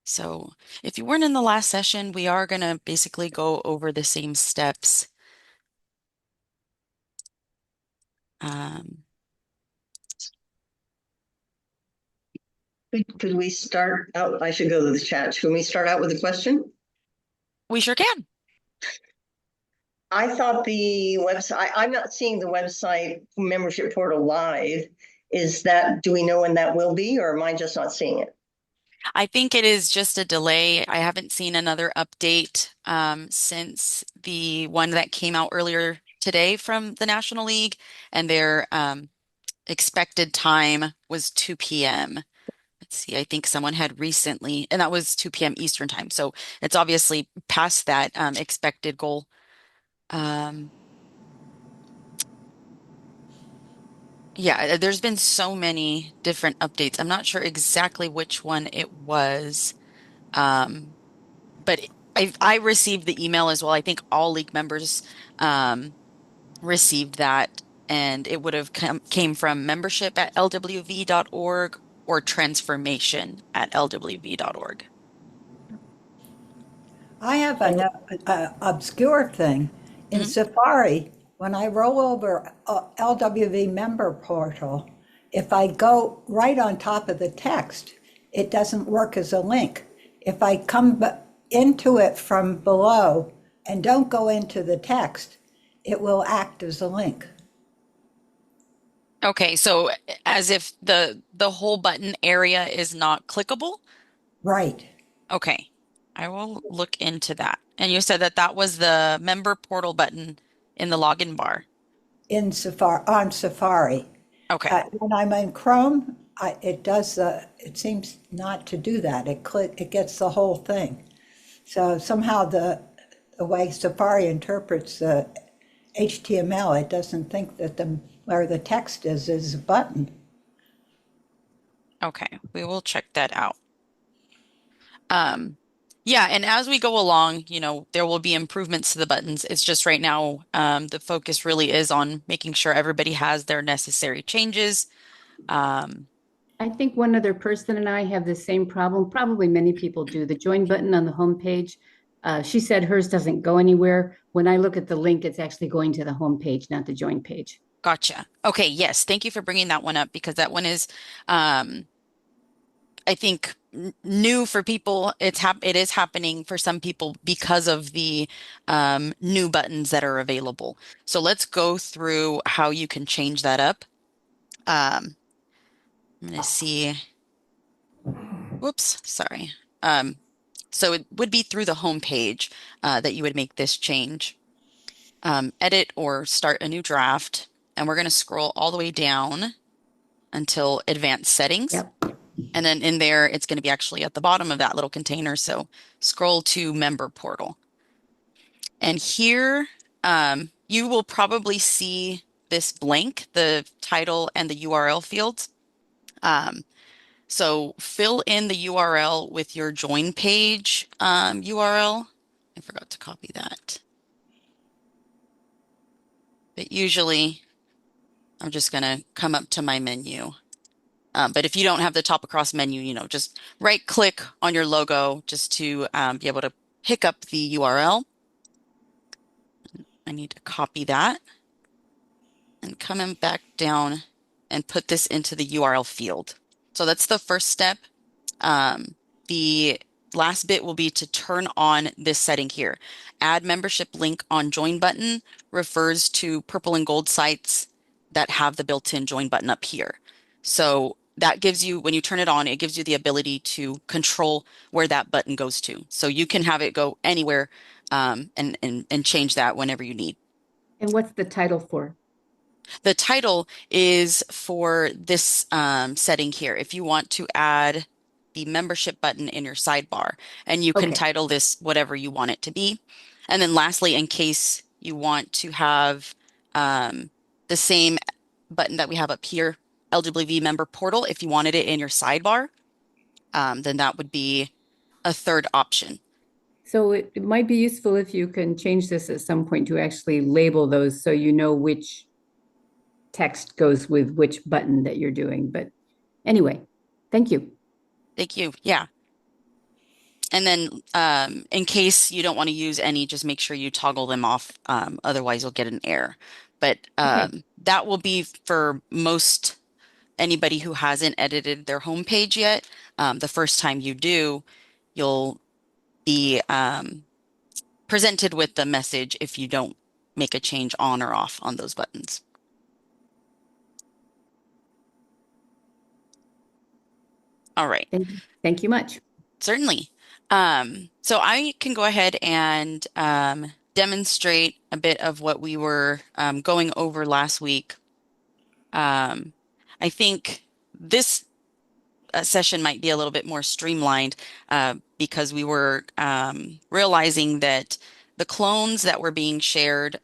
So if you weren't in the last session, we are going to basically go over the same steps. Um, Could we start out? I should go to the chat. Should we start out with a question? we sure can. I thought the website, I'm not seeing the website membership portal live. Do we know when that will be, or am I just not seeing it? I think it is just a delay. I haven't seen another update since the one that came out earlier today from the National League, and their expected time was 2 p.m. Let's see, I think someone had recently, and that was 2 p.m. Eastern time. So it's obviously past that expected goal. Um, Yeah, there's been so many different updates. I'm not sure exactly which one it was, um, but I received the email as well. I think all league members um, received that, and it would have came from membership at lwv.org or transformation at lwv.org. I have an obscure thing. In Mhm. Safari, when I roll over LWV member portal, if I go right on top of the text, it doesn't work as a link. If I come into it from below and don't go into the text, it will act as a link. Okay, so as if the whole button area is not clickable? Right. Okay, I will look into that. And you said that that was the member portal button in the login bar. In Safari, on Safari. Okay, When I'm in Chrome, it does, it seems not to do that. It gets the whole thing. So somehow the way Safari interprets the HTML, it doesn't think that where the text is a button. okay, we will check that out. Um, yeah, and as we go along, there will be improvements to the buttons. It's just right now, the focus really is on making sure everybody has their necessary changes. Um, I think one other person and I have the same problem. Probably many people do. The join button on the homepage. She said hers doesn't go anywhere. When I look at the link, it's actually going to the homepage, not the join page. Gotcha. Okay, yes, thank you for bringing that one up because that one is, um, I think new for people. It is happening for some people because of the new buttons that are available. So let's go through how you can change that up. I'm going to see. Whoops, sorry. Um, so it would be through the home page that you would make this change. Edit or start a new draft, and we're going to scroll all the way down until advanced settings. Yep. And then in there, it's going to be actually at the bottom of that little container. So scroll to member portal. And here, you will probably see this blank, the title and the URL fields. Um, so fill in the URL with your join page URL. I forgot to copy that. But usually I'm just going to come up to my menu. But if you don't have the top across menu, just right click on your logo just to be able to pick up the URL. I need to copy that and come in back down and put this into the URL field. So that's the first step. The last bit will be to turn on this setting here. Add membership link on join button refers to purple and gold sites that have the built-in join button up here. So that gives you, when you turn it on, it gives you the ability to control where that button goes to. So you can have it go anywhere and change that whenever you need. And what's the title for? The title is for this setting here. If you want to add the membership button in your sidebar, and you can Okay. title this whatever you want it to be. And then lastly, in case you want to have the same button that we have up here, LWV member portal, if you wanted it in your sidebar, then that would be a third option. So it might be useful if you can change this at some point to actually label those so you know which text goes with which button that you're doing. But anyway, thank you. Thank you. Yeah. And then in case you don't want to use any, just make sure you toggle them off. Otherwise, you'll get an error. But Okay. that will be for most anybody who hasn't edited their homepage yet. The first time you do, you'll be presented with the message if you don't make a change on or off on those buttons. All right. Thank you much. Certainly. So I can go ahead and demonstrate a bit of what we were going over last week. I think this session might be a little bit more streamlined because we were realizing that the clones that were being shared,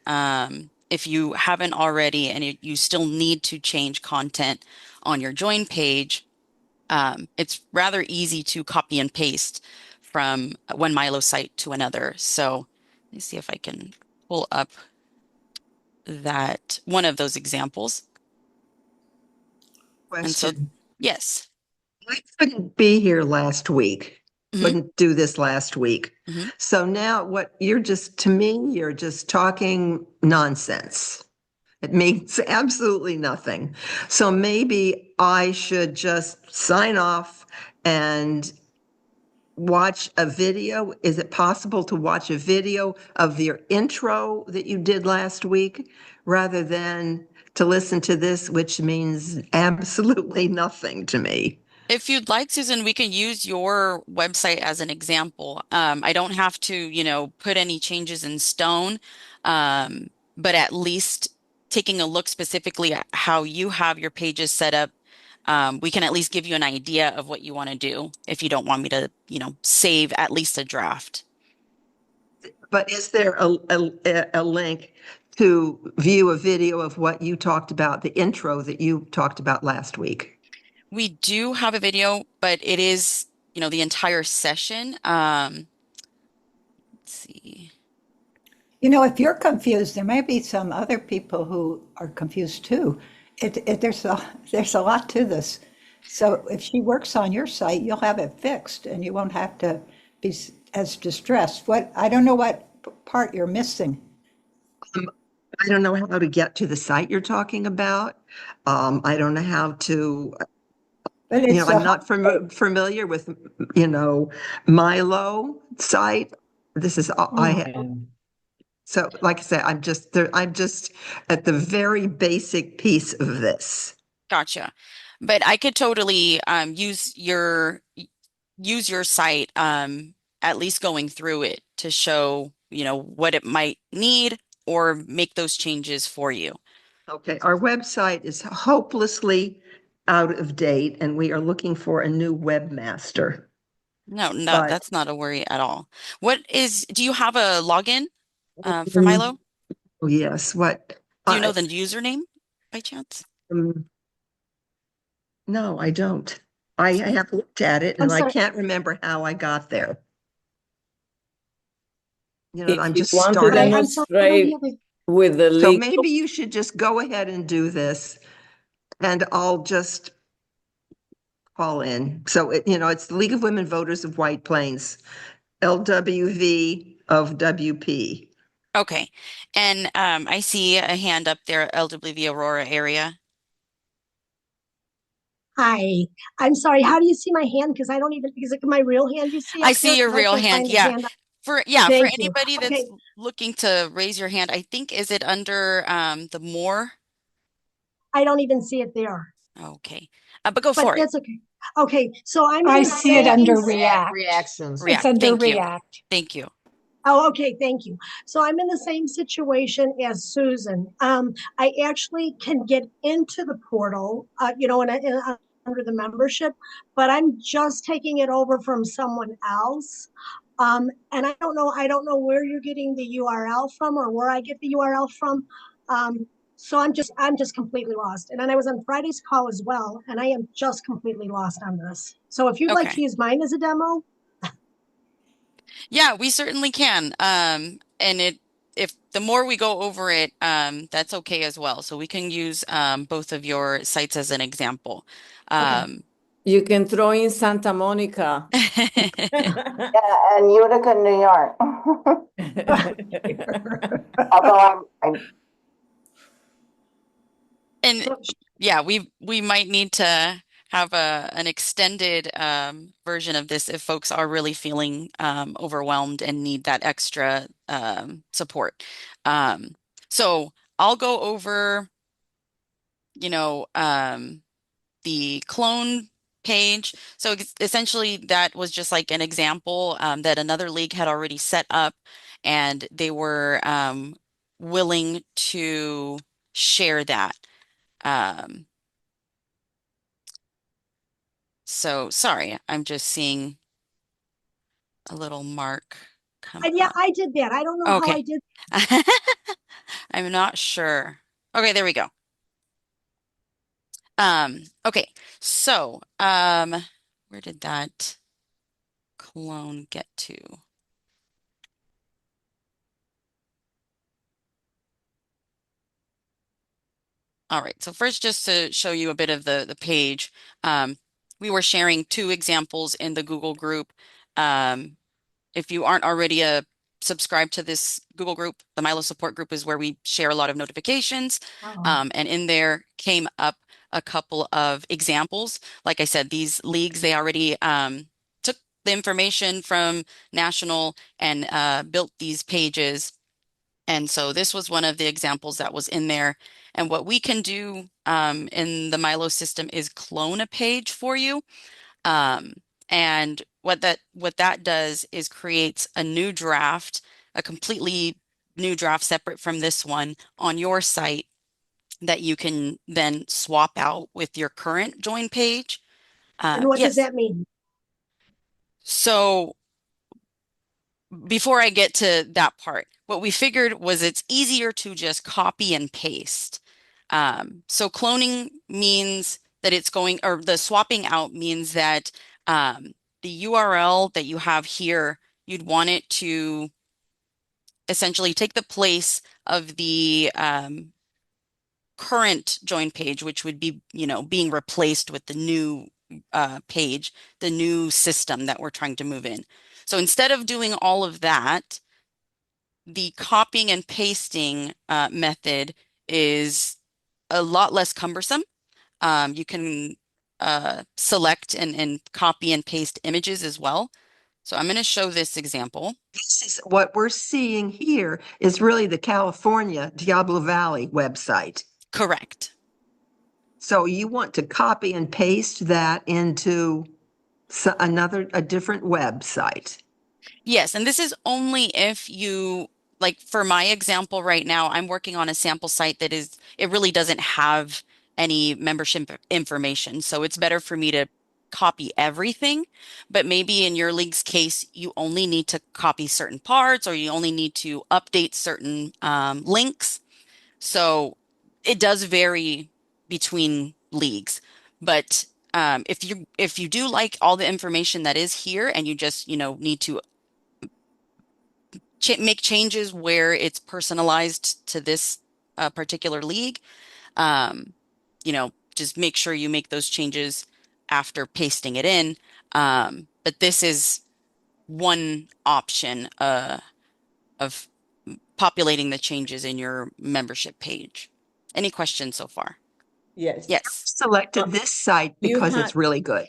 if you haven't already and you still need to change content on your join page, it's rather easy to copy and paste from one Milo site to another. So let me see if I can pull up that one of those examples. And so, Question. yes. I couldn't be here last week. Mhm, Couldn't do this last week. mhm. So now to me, you're just talking nonsense. It means absolutely nothing. So maybe I should just sign off and watch a video. Is it possible to watch a video of your intro that you did last week rather than to listen to this, which means absolutely nothing to me? If you'd like, Susan, we can use your website as an example. I don't have to, put any changes in stone, but at least taking a look specifically at how you have your pages set up, we can at least give you an idea of what you want to do if you don't want me to, save at least a draft. But is there a link to view a video of what you talked about, the intro that you talked about last week? We do have a video, but it is, the entire session. Let's see. If you're confused, there may be some other people who are confused too. There's a lot to this. So if she works on your site, you'll have it fixed and you won't have to be as distressed. I don't know what part you're missing. I don't know how to get to the site you're talking about. I don't know how to, But it's I'm not familiar with, Milo site. This is all I So, like I said, I'm just there. I'm just at the very basic piece of this. Gotcha. But I could totally use your site at least going through it to show, what it might need or make those changes for you. Okay, our website is hopelessly out of date, and we are looking for a new webmaster. No, no, But that's not a worry at all. Do you have a login for Milo? yes, what? Do you know the username by chance? Um, no, I don't. I have looked at it, I'm and I sorry. can't remember how I got there. If I'm you just want to starting. I'm sorry, I don't demonstrate have it. with the So legal, maybe you should just go ahead and do this, and I'll just call in. So it's the League of Women Voters of White Plains, LWV of WP. Okay. And I see a hand up there, LWV Aurora area. Hi, I'm sorry. How do you see my hand? Because I don't even, is it my real hand you see I up there? see your 'Cause I real can't hand. find the Yeah. hand. For Thank you. anybody that's Okay, looking to raise your hand, I think is it under the more? I don't even see it there, Okay. But go but for it. that's okay. Okay, so I'm. I in the see it same under s- React. reactions. It's React. under Thank you. React. Thank you. Oh, okay, thank you. So I'm in the same situation as Susan. I actually can get into the portal, under the membership, but I'm just taking it over from someone else. And I don't know where you're getting the URL from or where I get the URL from. So I'm just completely lost. And then I was on Friday's call as well, and I am just completely lost on this. So if you'd like to Okay. use mine as a demo, Yeah, we certainly can. And if the more we go over it, that's okay as well. So we can use both of your sites as an example. Okay. Um, You can throw in Santa Monica. Yeah, in Utica, New York. Although And So yeah, we might need to have an extended version of this if folks are really feeling overwhelmed and need that extra support. Um, so I'll go over, you know, the clone page. So essentially, that was just like an example that another league had already set up, and they were willing to share that. Um, so sorry, I'm just seeing a little mark come yeah, up. I did that. I don't know how I Okay. did. I'm not sure. Okay, there we go. Okay, so where did that clone get to? All right, so first, just to show you a bit of the page, we were sharing two examples in the Google group. Um, if you aren't already subscribed to this Google group, the Milo support group is where we share a lot of notifications. Oh. And in there came up a couple of examples. Like I said, these leagues, they already took the information from National and built these pages. And so this was one of the examples that was in there. And what we can do in the Milo system is clone a page for you. Um, and what that does is creates a new draft, a completely new draft separate from this one on your site that you can then swap out with your current join page. And what does Yes. that mean? So before I get to that part, what we figured was it's easier to just copy and paste. So cloning means that it's going, or the swapping out means that the URL that you have here, you'd want it to essentially take the place of the current join page, which would be, being replaced with the new page, the new system that we're trying to move in. So instead of doing all of that, the copying and pasting method is a lot less cumbersome. You can select and copy and paste images as well. So I'm going to show this example. This is what we're seeing here is really the California Diablo Valley website. Correct. So you want to copy and paste that into a different website. Yes, and this is only if you, like for my example right now, I'm working on a sample site it really doesn't have any membership information. So it's better for me to copy everything. But maybe in your league's case, you only need to copy certain parts or you only need to update certain links. So it does vary between leagues. But if you do like all the information that is here and you just, need to ch make changes where it's personalized to this particular league. Um, just make sure you make those changes after pasting it in. But this is one option of populating the changes in your membership page. Any questions so far? Yes. Yes. Selected this site You because had it's really good.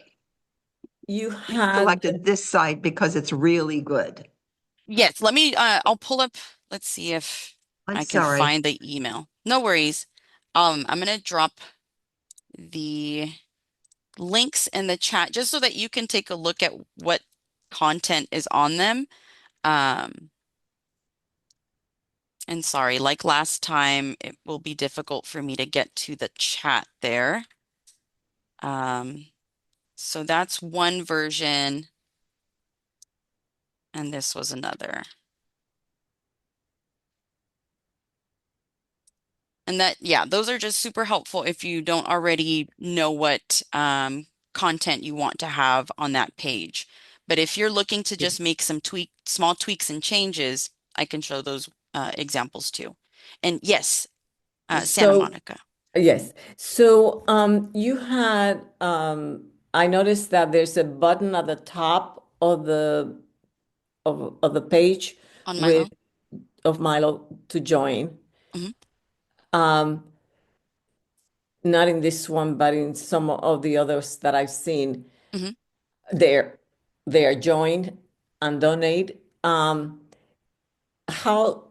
you had Selected this site because it's really good. Yes. I'll pull up, let's see if I'm I can sorry. find the email. No worries. I'm going to drop the links in the chat just so that you can take a look at what content is on them. Um, and sorry, like last time, it will be difficult for me to get to the chat there. Um, so that's one version, and this was another. And those are just super helpful if you don't already know what content you want to have on that page. But if you're looking to just make some small tweaks and changes, I can show those examples too. And yes, Santa so Monica. yes. So you had I noticed that there's a button at the top of the page On with Milo. of Milo to join. Mhm. Um, not in this one, but in some of the others that I've seen, Mhm. they're they're joined and donate. How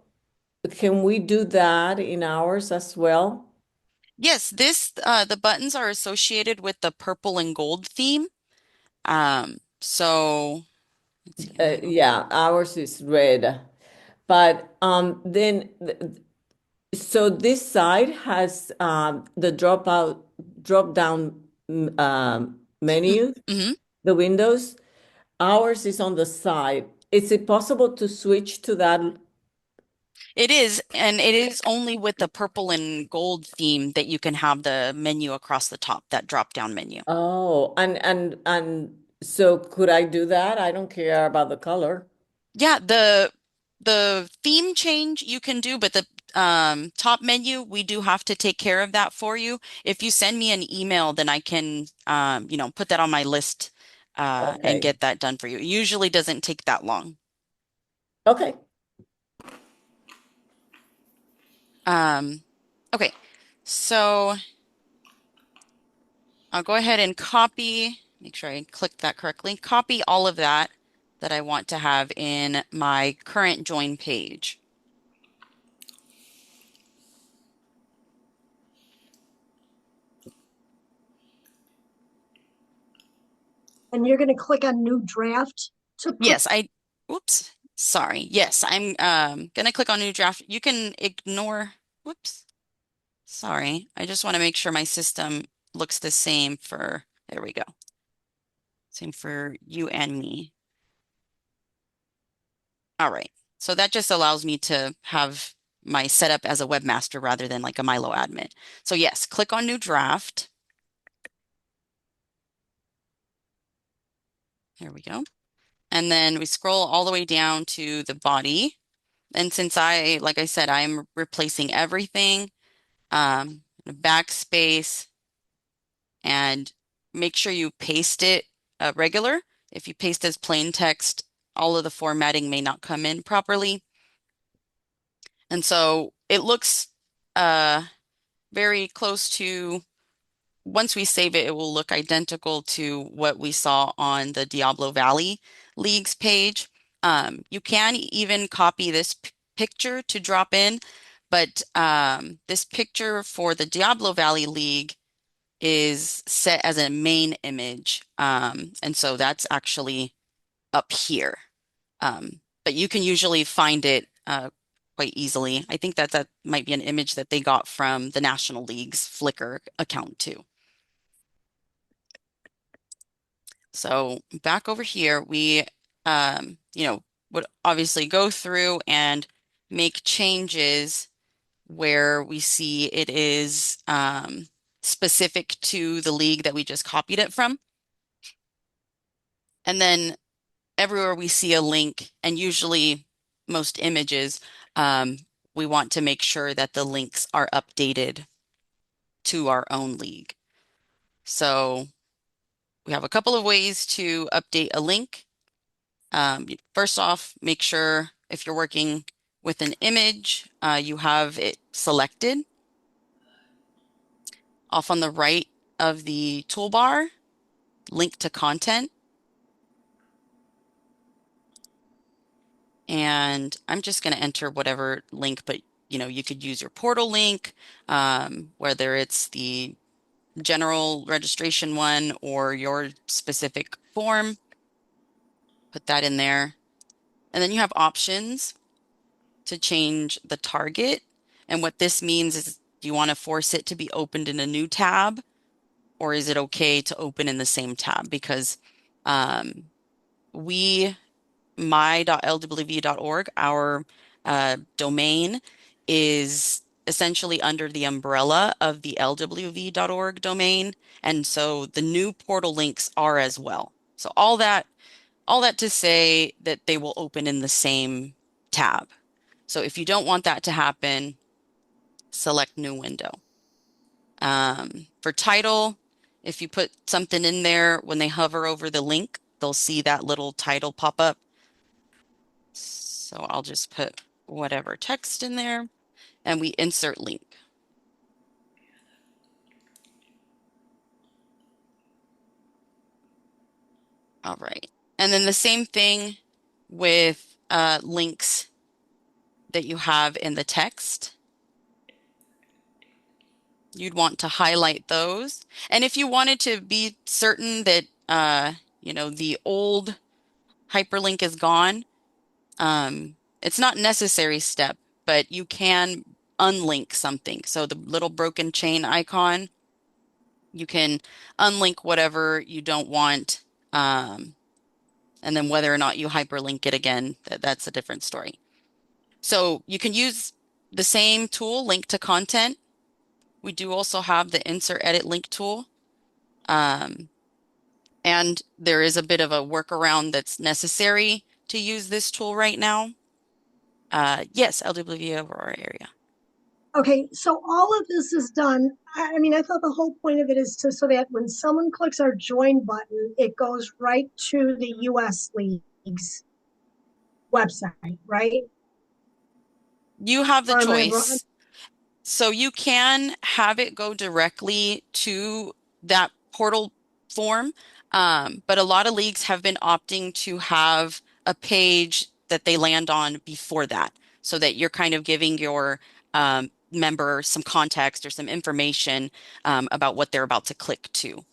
can we do that in ours as well? Yes, the buttons are associated with the purple and gold theme. So let's see, Milo. Yeah, ours is red. But so this side has the drop down menu, Mhm. the windows. Ours is on the side. Is it possible to switch to that? It is, and it is only with the purple and gold theme that you can have the menu across the top, that drop down menu. Oh, and so could I do that? I don't care about the color. Yeah, the theme change you can do, but the top menu, we do have to take care of that for you. If you send me an email, then I can put that on my list and Okay. get that done for you. It usually doesn't take that long. Okay. Um, okay, so I'll go ahead and copy, make sure I clicked that correctly, copy all of that I want to have in my current join page. And you're going to click on new draft to put, Yes, oops, sorry. Yes, I'm gonna click on new draft. You can ignore, whoops, sorry. I just want to make sure my system looks the same for, there we go. Same for you and me. All right. So that just allows me to have my setup as a webmaster rather than like a Milo admin. So yes, click on new draft. There we go. And then we scroll all the way down to the body. And since like I said, I'm replacing everything, backspace, and make sure you paste it regular. If you paste as plain text, all of the formatting may not come in properly. And so it looks uh, very close to, once we save it, it will look identical to what we saw on the Diablo Valley Leagues page. You can even copy this picture to drop in, but this picture for the Diablo Valley League is set as a main image. And so that's actually up here. But you can usually find it quite easily. I think that might be an image that they got from the National League's Flickr account too. So back over here, we, would obviously go through and make changes where we see it is specific to the league that we just copied it from. And then everywhere we see a link, and usually most images, um, we want to make sure that the links are updated to our own league. So we have a couple of ways to update a link. First off, make sure if you're working with an image, you have it selected. Off on the right of the toolbar, link to content. And I'm just going to enter whatever link, but you could use your portal link, whether it's the general registration one or your specific form. Put that in there. And then you have options to change the target. And what this means is, do you want to force it to be opened in a new tab, or is it okay to open in the same tab? Because um, we my.lwv.org, our domain is essentially under the umbrella of the lwv.org domain. And so the new portal links are as well. So all that to say that they will open in the same tab. So if you don't want that to happen, select new window. For title, if you put something in there, when they hover over the link, they'll see that little title pop up. So I'll just put whatever text in there and we insert link. All right. And then the same thing with links that you have in the text. You'd want to highlight those. And if you wanted to be certain that, the old hyperlink is gone, it's not necessary step, but you can unlink something. So the little broken chain icon, you can unlink whatever you don't want. And then whether or not you hyperlink it again, that's a different story. So you can use the same tool, link to content. We do also have the insert edit link tool. And there is a bit of a workaround that's necessary to use this tool right now. Yes, LWV Aurora area. Okay, so all of this is done. I mean, I thought the whole point of it is so that when someone clicks our join button, it goes right to the US League's website, right? You have the Or am I wrong? choice. So you can have it go directly to that portal form, but a lot of leagues have been opting to have a page that they land on before that, so that you're kind of giving your member some context or some information about what they're about to click to.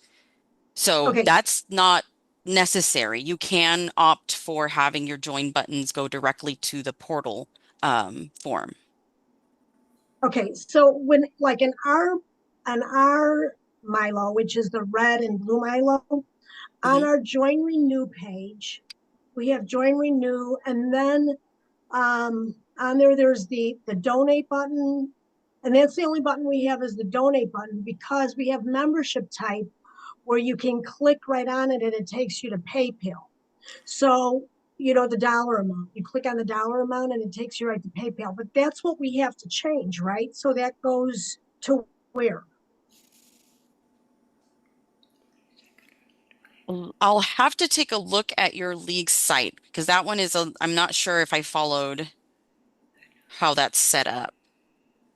So Okay, that's not necessary. You can opt for having your join buttons go directly to the portal form. okay. So when like in our Milo, which is the red and blue Milo, on Mhm. our join renew page, we have join renew, and then on there's the donate button, and that's the only button we have is the donate button, because we have membership type where you can click right on it and it takes you to PayPal. So the dollar amount, you click on the dollar amount and it takes you right to PayPal, but that's what we have to change, right? So that goes to where? I'll have to take a look at your league site because that one I'm not sure if I followed how that's set up.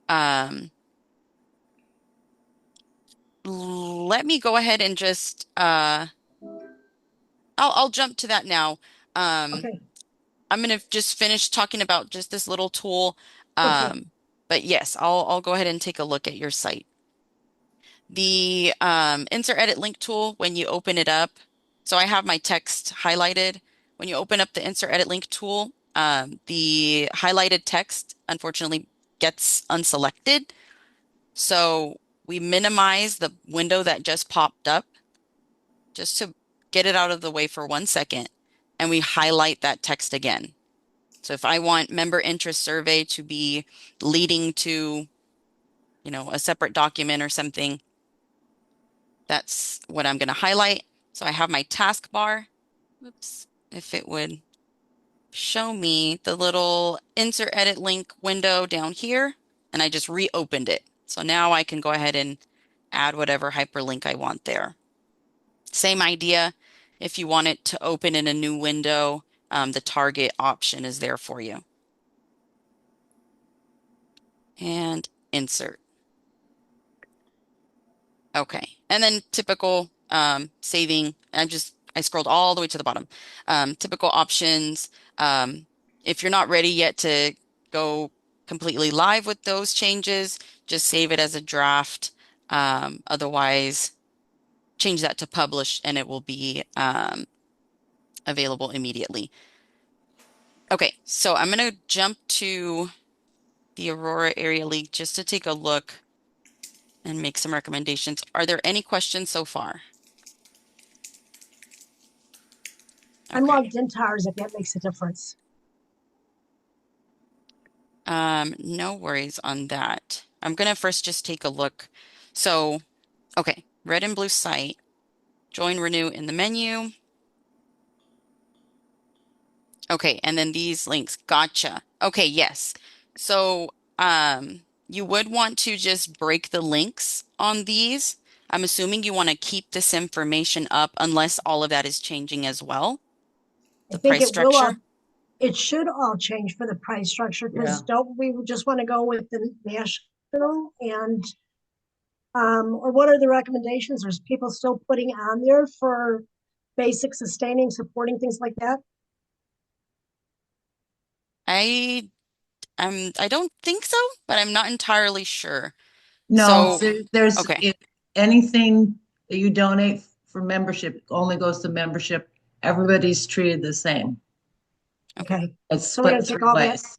Um, Let me go ahead and just I'll jump to that now. Um, Okay, I'm gonna just finish talking about just this little tool. okay. But yes, I'll go ahead and take a look at your site. The insert edit link tool, when you open it up, so I have my text highlighted. When you open up the insert edit link tool, the highlighted text unfortunately gets unselected. So we minimize the window that just popped up just to get it out of the way for 1 second, and we highlight that text again. So if I want member interest survey to be leading to, a separate document or something, that's what I'm going to highlight. So I have my taskbar. Oops, if it would show me the little insert edit link window down here, and I just reopened it. So now I can go ahead and add whatever hyperlink I want there. Same idea. If you want it to open in a new window, the target option is there for you. And insert. Okay. And then typical saving. I scrolled all the way to the bottom. Typical options. If you're not ready yet to go completely live with those changes, just save it as a draft. Otherwise, change that to publish and it will be available immediately. Okay, so I'm going to jump to the Aurora Area League just to take a look and make some recommendations. Are there any questions so far? I'm Okay. logged into ours if that makes a difference. No worries on that. I'm gonna first just take a look. So, okay, red and blue site, join renew in the menu. Okay, and then these links. Gotcha. Okay, yes. So, you would want to just break the links on these. I'm assuming you want to keep this information up unless all of that is changing as well. I The think price it will structure. it should all change for the price structure, because Yeah. don't we just want to go with the national and, or what are the recommendations? There's people still putting on there for basic sustaining, supporting, things like that? I I don't think so, but I'm not entirely sure. No, So, there's, okay. if anything that you donate for membership only goes to membership. Everybody's treated the same. Okay, It's so we're gonna split take three all that, ways.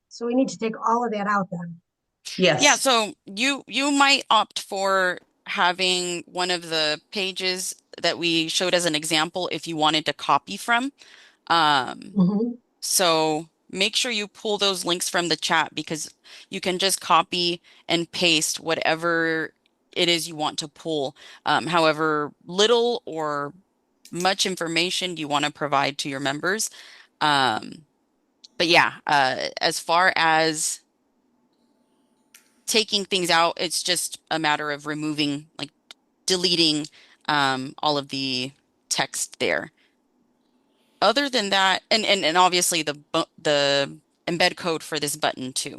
so we need to take all of that out then. Yeah, Yes. so you might opt for having one of the pages that we showed as an example if you wanted to copy from. Um, Mhm. so make sure you pull those links from the chat because you can just copy and paste whatever it is you want to pull, however little or much information you want to provide to your members. But yeah, as far as taking things out, it's just a matter of removing, like deleting all of the text there. Other than that, and obviously the embed code for this button too.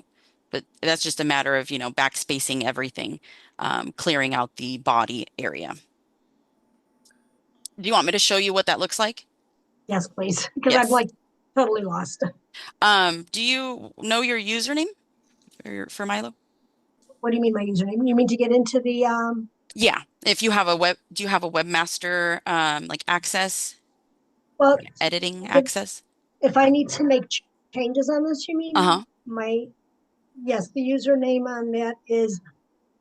But that's just a matter of, backspacing everything, clearing out the body area. Do you want me to show you what that looks like? Yes, please, because I'm Yes. like totally lost. Do you know your username for Milo? What do you mean my username? You mean to get into the, Yeah. If you have do you have a webmaster like access, well, editing if, access? if I need to make changes on this, you mean? Uh-huh. Yes, the username on that is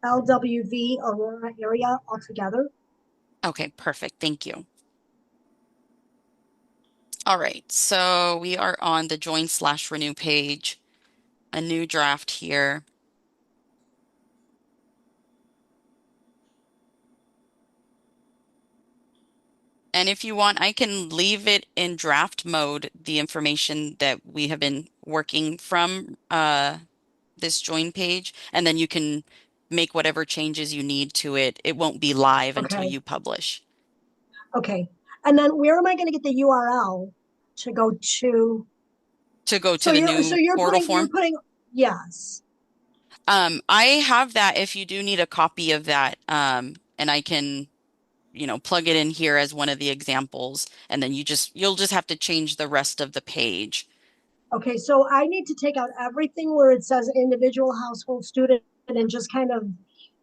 LWV Aurora area altogether. Okay, perfect. Thank you. All right, so we are on the join/renew page, a new draft here. And if you want, I can leave it in draft mode, the information that we have been working from this join page, and then you can make whatever changes you need to it. It won't be live until Okay, you publish. okay. And then where am I going to get the URL to go to? To go to So the you're so new you're portal putting form. yes. I have that if you do need a copy of that, and I can, plug it in here as one of the examples, and then you'll just have to change the rest of the page. Okay, so I need to take out everything where it says individual household student and just kind of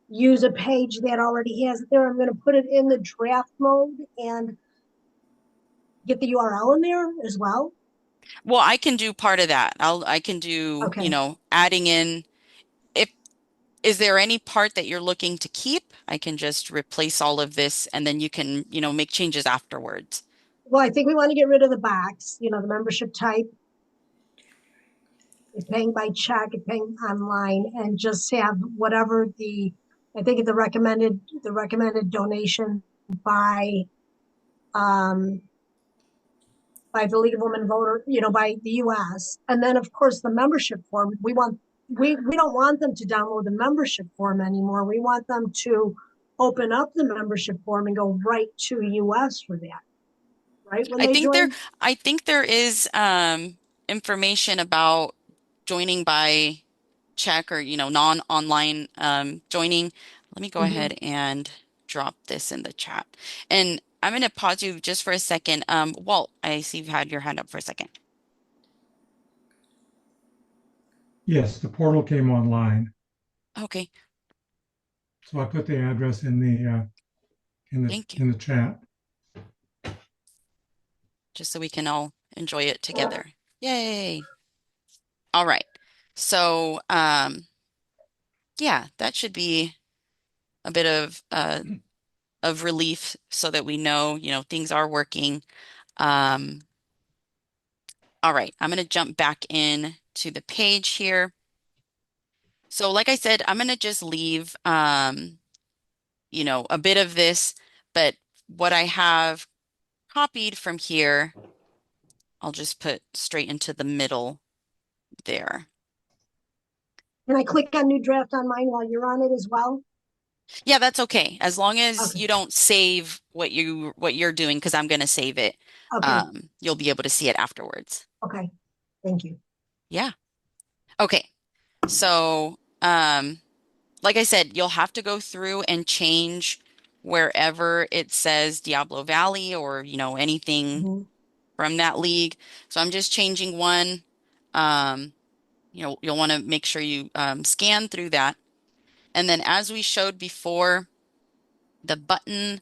use a page that already has it there. I'm going to put it in the draft mode and get the URL in there as well. Well, I can do part of that. I can do, Okay. adding in if is there any part that you're looking to keep? I can just replace all of this and then you can, make changes afterwards. Well, I think we want to get rid of the box, the membership type. It's paying by check, it's paying online, and just have whatever I think the recommended donation by, um, by the League of Women Voter, by the US. And then of course the membership form, we don't want them to download the membership form anymore. We want them to open up the membership form and go right to US for that, right? When I they think there join. I think there is information about joining by check or, non-online joining. Let me go Mhm. ahead and drop this in the chat. And I'm going to pause you just for a second. Walt, I see you've had your hand up for a second. Yes, the portal came online. Okay, So I put the address in the thank you. in the chat. Just so we can all enjoy it together. Yay. All right. So, yeah, that should be a bit of relief so that we know, things are working. Um, all right, I'm going to jump back in to the page here. So like I said, I'm going to just leave, a bit of this, but what I have copied from here, I'll just put straight into the middle there. Can I click on new draft on mine while you're on it as well? Yeah, that's okay. As long as Okay, you don't save what you're doing, because I'm gonna save it. okay, You'll be able to see it afterwards. okay. Thank you. Yeah. Okay. So, like I said, you'll have to go through and change wherever it says Diablo Valley or, anything Mhm. from that league. So I'm just changing one. Um, you'll want to make sure you scan through that. And then as we showed before, the button,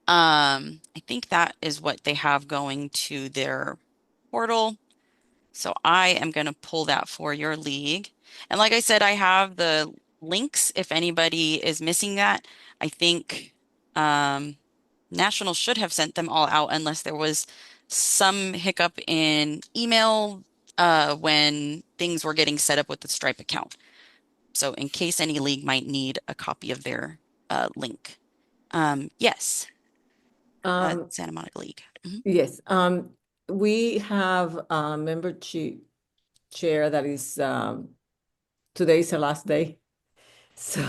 I think that is what they have going to their portal. So I am going to pull that for your league. And like I said, I have the links if anybody is missing that. I think um, National should have sent them all out unless there was some hiccup in email when things were getting set up with the Stripe account. So in case any league might need a copy of their link. Yes, Um, Santa Monica League. Mhm. yes, we have a chair that is, today's the last day. So,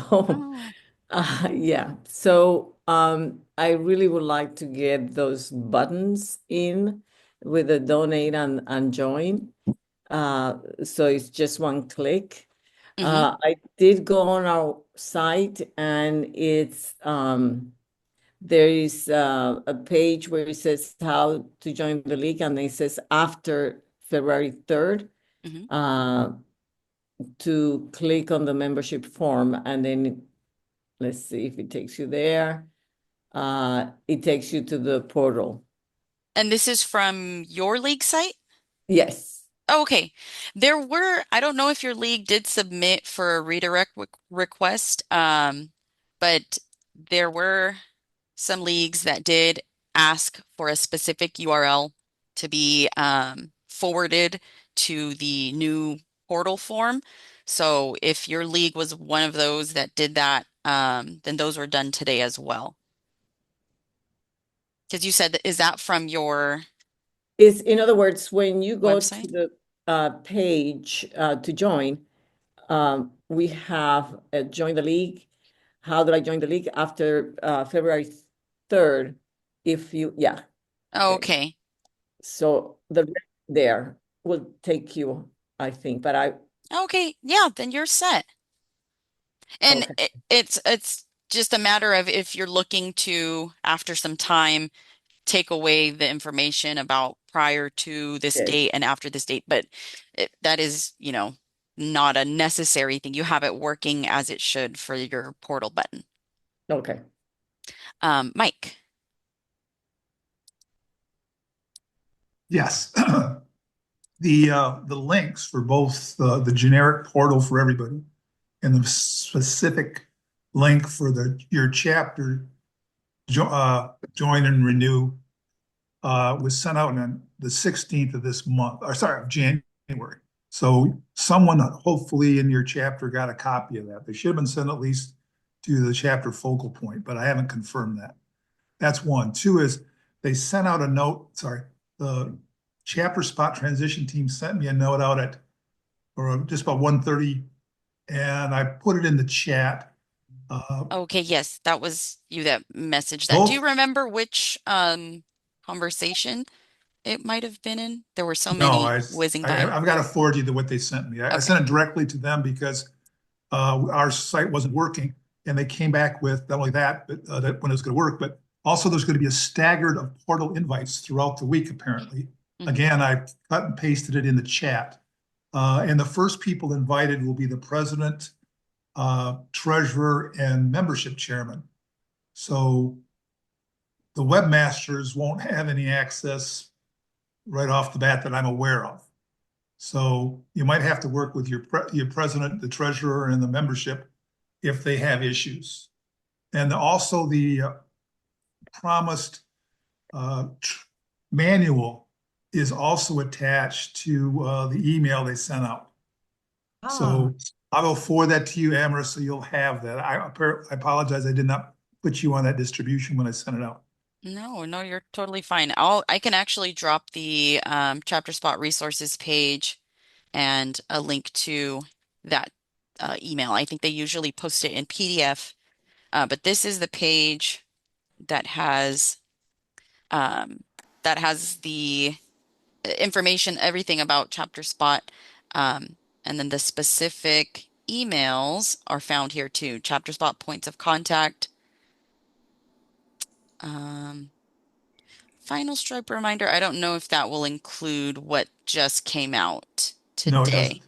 Oh, yeah, so I really would like to get those buttons in with the donate and join. So it's just one click. hmm I did go on our site and it's there is a page where it says how to join the league, and it says after February 3rd hmm to click on the membership form, and then let's see if it takes you there. It takes you to the portal. And this is from your league site? Yes. Oh, okay. I don't know if your league did submit for a redirect request, but there were some leagues that did ask for a specific URL to be forwarded to the new portal form. So if your league was one of those that did that, then those were done today as well. Because you said, is that from your Is in other words, when you go to website? the page to join, we have join the league. How do I join the league after February 3rd? If you, yeah. Okay. Okay. So the rest there will take you, I think, but Okay. Yeah, then you're set. And okay. it's just a matter of if you're looking to, after some time, take away the information about prior to this Yes. date and after this date, but that is, not a necessary thing. You have it working as it should for your portal button. Okay. Mike. Yes. The links for both the generic portal for everybody and the specific link for your chapter join and renew was sent out on the 16th of this month, or sorry, of January. So someone hopefully in your chapter got a copy of that. They should have been sent at least to the chapter focal point, but I haven't confirmed that. That's one. Two is they sent out a note, sorry, the chapter spot transition team sent me a note out at or just about 1:30, and I put it in the chat. Okay, yes, that was you that messaged that. Do you Both remember which conversation it might have been in? There were so No, many whizzing by. I've got to forward you what they sent me. I Okay. sent it directly to them because our site wasn't working, and they came back with not only that, but that when it was going to work, but also there's going to be a staggered of portal invites throughout the week. Apparently, Mhm. again, I cut and pasted it in the chat, and the first people invited will be the president, treasurer, and membership chairman. So the webmasters won't have any access right off the bat that I'm aware of. So you might have to work with your president, the treasurer, and the membership if they have issues. And also the promised manual is also attached to the email they sent out. Ah, So I will forward that to you, Amber, so you'll have that. I apologize, I did not put you on that distribution when I sent it out. No, no, you're totally fine. I can actually drop the chapter spot resources page and a link to that email. I think they usually post it in PDF. But this is the page that has the information, everything about Chapter Spot. And then the specific emails are found here too. Chapter Spot points of contact. Final Stripe reminder. I don't know if that will include what just came out No, it doesn't. today.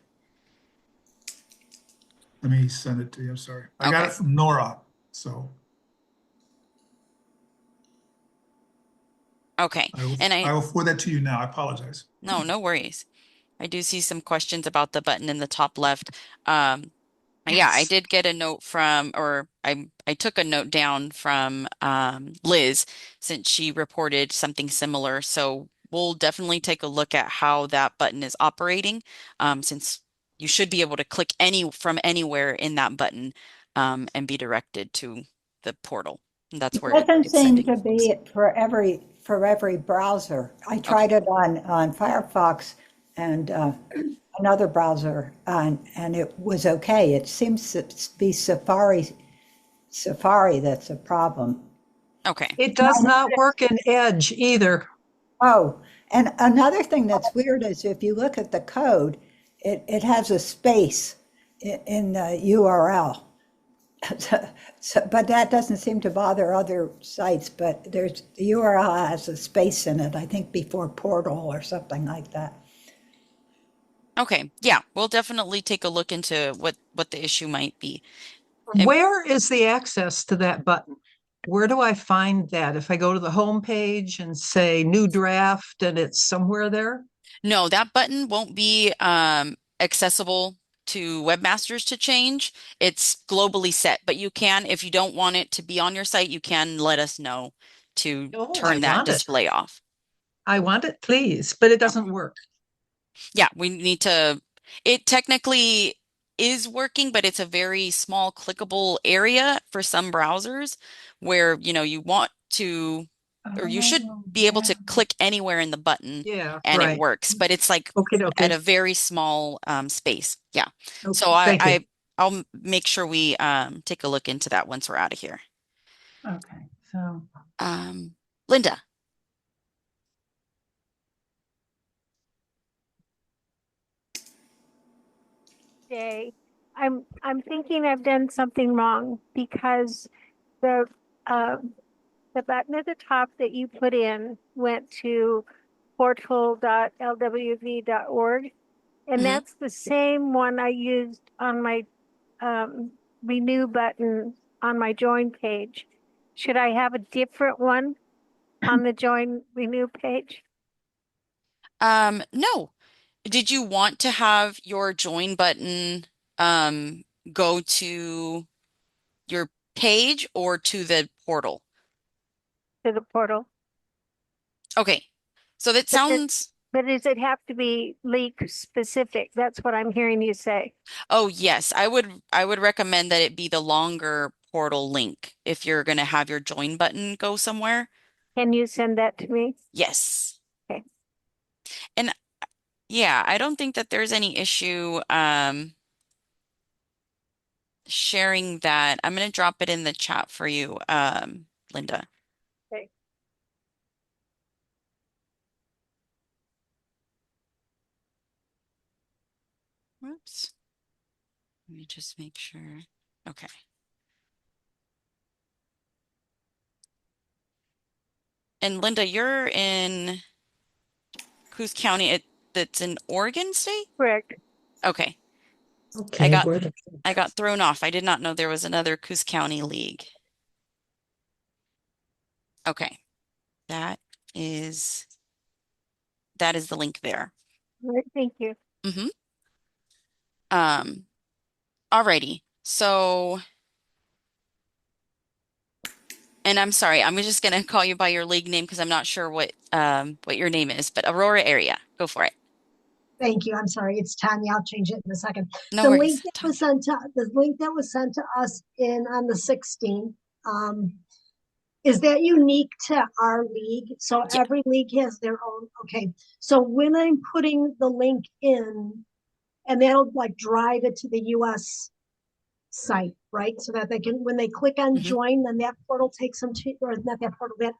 Let me send it to you. I'm sorry. I got Okay. it from Nora, so Okay. I will, And I will forward that to you now. I apologize. no worries. I do see some questions about the button in the top left. Yeah, I did get a note from, or I took a note down from Liz since she reported something similar. So we'll definitely take a look at how that button is operating, since you should be able to click from anywhere in that button, and be directed to the portal. And that's It where doesn't it's seem sending to folks. be for every browser. I tried it on Firefox and another browser, and it was okay. It seems to be Safari that's a problem. Okay. It does not work in Edge either. Oh, and another thing that's weird is if you look at the code, it has a space in the URL. But that doesn't seem to bother other sites, but the URL has a space in it, I think before portal or something like that. Okay. Yeah, we'll definitely take a look into what the issue might be. And Where is the access to that button? Where do I find that? If I go to the home page and say new draft and it's somewhere there? no, that button won't be accessible to webmasters to change. It's globally set, but you can, if you don't want it to be on your site, you can let us know to Oh, I turn that want it. display off. I want it, please, but it Okay. doesn't work. Yeah, we need to, it technically is working, but it's a very small clickable area for some browsers where, you want to, or you should be able to click anywhere in the button Yeah, and it right. works, but it's like Okay, at okay. a very small space. Yeah. Okay, So thank you. I'll make sure we take a look into that once we're out of here. Okay, so Linda. Day, I'm thinking I've done something wrong because the uh, the button at the top that you put in went to portal.lwv.org, and Mhm. that's the same one I used on my renew button on my join page. Should I have a different one on the join renew page? No. Did you want to have your join button um, go to your page or to the portal? To the portal. Okay. So that sounds, But does it have to be leak specific? That's what I'm hearing you say. oh yes, I would recommend that it be the longer portal link if you're going to have your join button go somewhere. Can you send that to me? Yes. Okay. And yeah, I don't think that there's any issue sharing that. I'm going to drop it in the chat for you, Linda. Okay. Whoops. Let me just make sure. Okay. And Linda, you're in Coos County. That's in Oregon State? Correct. Okay. Okay, I got thrown off. I did not know there was another Coos County league. Okay. That is the link there. All right, thank you. Mm-hmm. Alrighty. So, and I'm sorry, I'm just gonna call you by your league name because I'm not sure what your name is, but Aurora area. Go for it. Thank you. I'm sorry. It's Tanya. I'll change it in a second. No The worries. link that was sent to us on the 16th, is that unique to our league? So Yeah. every league has their own. Okay. So when I'm putting the link in, and that'll like drive it to the US site, right? So that they can, when they click on Mhm. join, then that portal takes them to, or not that portal, that's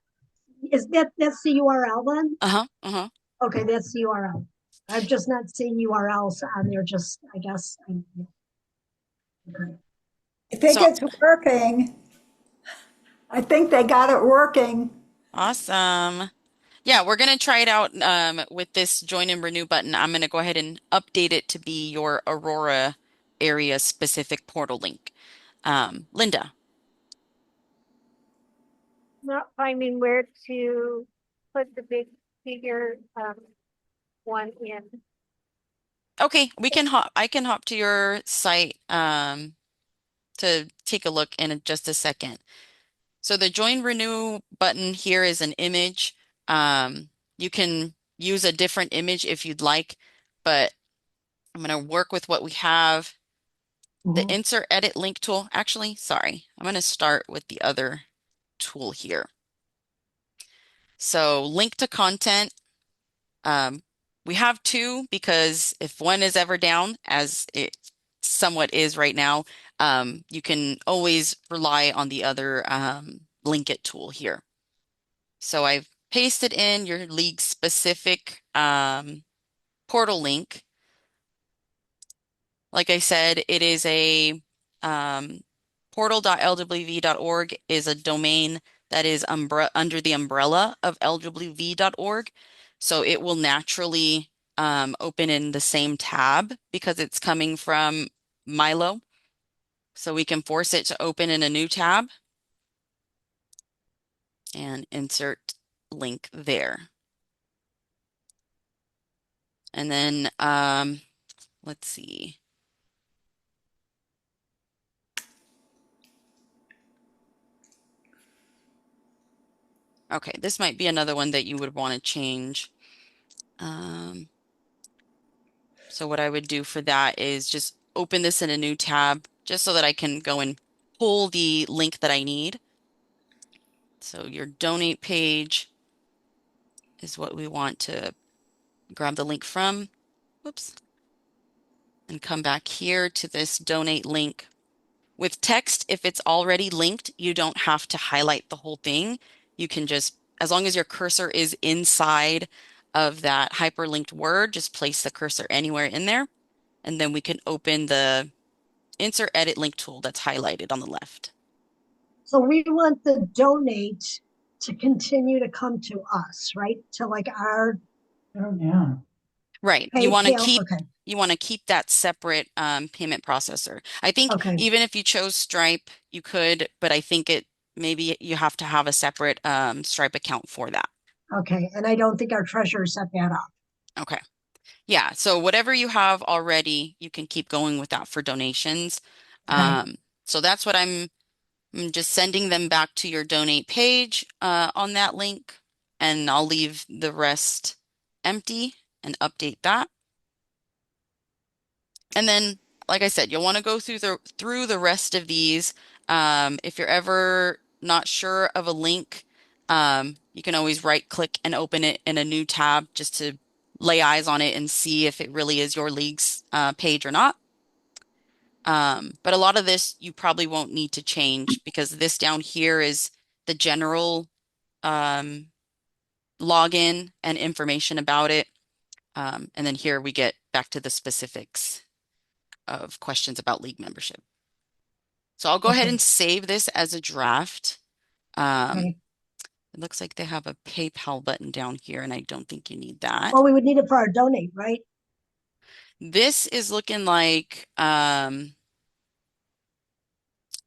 the URL then? Uh-huh. Uh-huh. Okay, that's the URL. I've just not seen URLs on there, just, I guess. Okay. I think So it's working. I think they got it working. awesome. Yeah, we're gonna try it out with this join and renew button. I'm gonna go ahead and update it to be your Aurora area specific portal link. Linda. Not finding where to put the big figure one in. Okay, I can hop to your site to take a look in just a second. So the join renew button here is an image. You can use a different image if you'd like, but I'm going to work with what we have. The insert edit link tool, actually, sorry, I'm going to start with the other tool here. So link to content. We have two because if one is ever down, as it somewhat is right now, you can always rely on the other link it tool here. So I've pasted in your league specific portal link. Like I said, it is a portal.lwv.org is a domain that is under the umbrella of lwv.org. So it will naturally open in the same tab because it's coming from Milo. So we can force it to open in a new tab and insert link there. And then let's see. Okay, this might be another one that you would want to change. So what I would do for that is just open this in a new tab just so that I can go and pull the link that I need. So your donate page is what we want to grab the link from. Whoops. And come back here to this donate link. With text, if it's already linked, you don't have to highlight the whole thing. You can just, as long as your cursor is inside of that hyperlinked word, just place the cursor anywhere in there. And then we can open the insert edit link tool that's highlighted on the left. So we want the donate to continue to come to us, right? To like our. Oh, yeah. Right. You want to keep Okay. that separate payment processor. I think Okay. even if you chose Stripe, you could, but I think maybe you have to have a separate Stripe account for that. Okay. And I don't think our treasurer set that up. Okay. Yeah. So whatever you have already, you can keep going with that for donations. Okay. So that's what I'm just sending them back to your donate page on that link, and I'll leave the rest empty and update that. And then, like I said, you'll want to go through the rest of these. If you're ever not sure of a link, you can always right click and open it in a new tab just to lay eyes on it and see if it really is your league's page or not. But a lot of this you probably won't need to change because this down here is the general login and information about it. And then here we get back to the specifics of questions about league membership. So I'll go ahead and save this as a draft. Okay. It looks like they have a PayPal button down here, and I don't think you need that. Well, we would need it for our donate, right? This is looking like,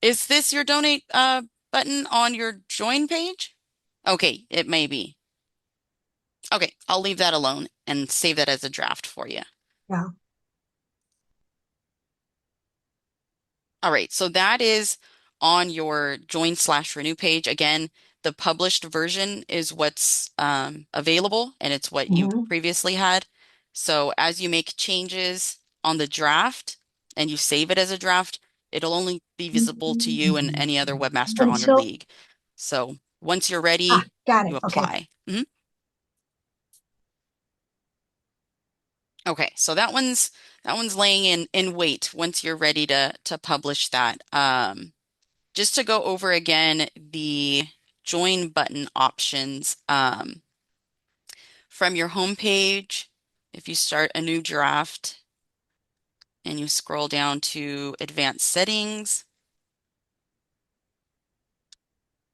is this your donate button on your join page? Okay, it may be. Okay, I'll leave that alone and save that as a draft for you. Yeah. All right, so that is on your join/renew page. Again, the published version is what's available, and it's what you previously had. So as you make changes on the draft and you save it as a draft, it'll only be visible to you and any other webmaster on your league. So once you're ready, got it. you Okay. apply. Okay, so that one's laying in wait once you're ready to publish that. Just to go over again the join button options from your home page. If you start a new draft and you scroll down to advanced settings,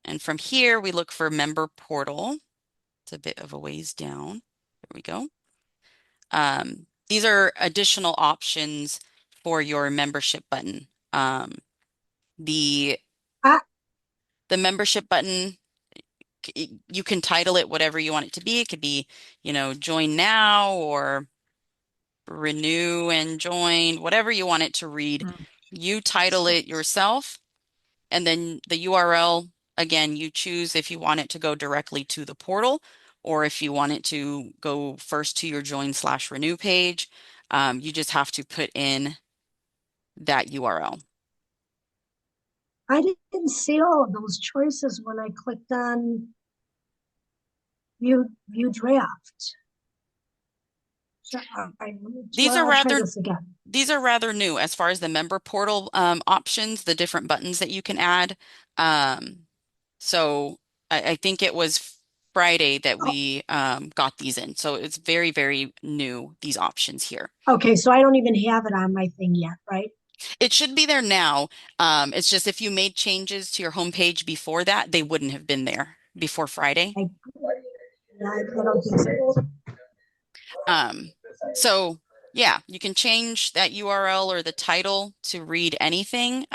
and from here we look for member portal. It's a bit of a ways down. There we go. These are additional options for your membership button. The Ah. the membership button, you can title it whatever you want it to be. It could be, join now or renew and join, whatever you want it to read. You title it yourself, and then the URL, again, you choose if you want it to go directly to the portal or if you want it to go first to your join/renew page. You just have to put in that URL. I didn't see all of those choices when I clicked on view draft. So These are I'll try rather this again. These are rather new as far as the member portal options, the different buttons that you can add. So I think it was Friday that we got these in. So it's very, very new, these options here. Okay, so I don't even have it on my thing yet, right? It should be there now. It's just if you made changes to your homepage before that, they wouldn't have been there before Friday. I don't think so. So yeah, you can change that URL or the title to read anything.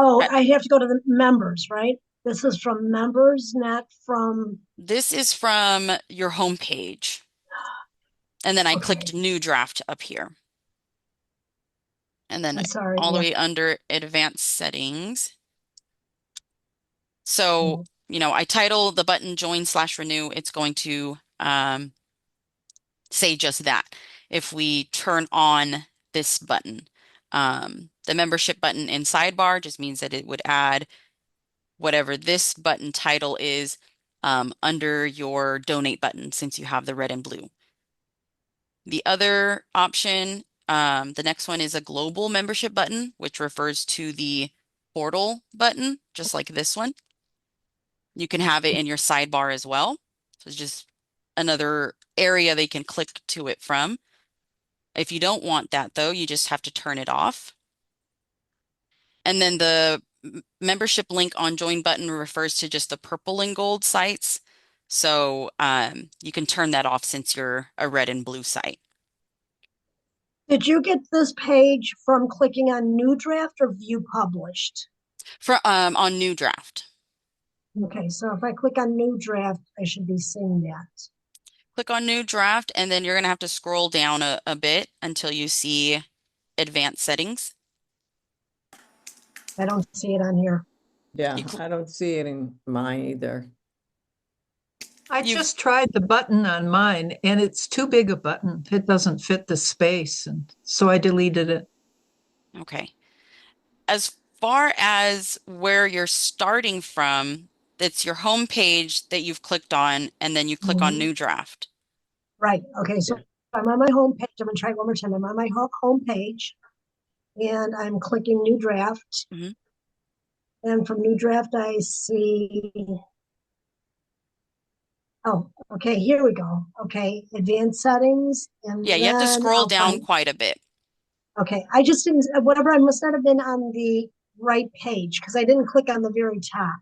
Oh, I have to go to the members, right? This is from members, not from. This is from your homepage. And then I Okay. clicked new draft up here. And then I'm sorry, all the yeah. way under advanced settings. So, I title the button join/renew. It's going to say just that. If we turn on this button, the membership button in sidebar just means that it would add whatever this button title is under your donate button since you have the red and blue. The other option, the next one is a global membership button, which refers to the portal button, just like this one. You can have it in your sidebar as well. So it's just another area they can click to it from. If you don't want that, though, you just have to turn it off. And then the membership link on join button refers to just the purple and gold sites. So you can turn that off since you're a red and blue site. Did you get this page from clicking on new draft or view published? On new draft. Okay, so if I click on new draft, I should be seeing that. Click on new draft, and then you're going to have to scroll down a bit until you see advanced settings. I don't see it on here. Yeah, I don't see it in mine either. I just tried the button on mine and it's too big a button. It doesn't fit the space. And so I deleted it. Okay. As far as where you're starting from, it's your home page that you've clicked on, and then you click on new draft. Right. Okay. So I'm on my home page. I'm going to try it one more time. I'm on my home page and I'm clicking new draft. And from new draft, I see. Oh, okay. Here we go. Okay. Advanced settings. And yeah, you have to scroll down quite a bit. Okay. I just didn't, whatever, I must not have been on the right page because I didn't click on the very top.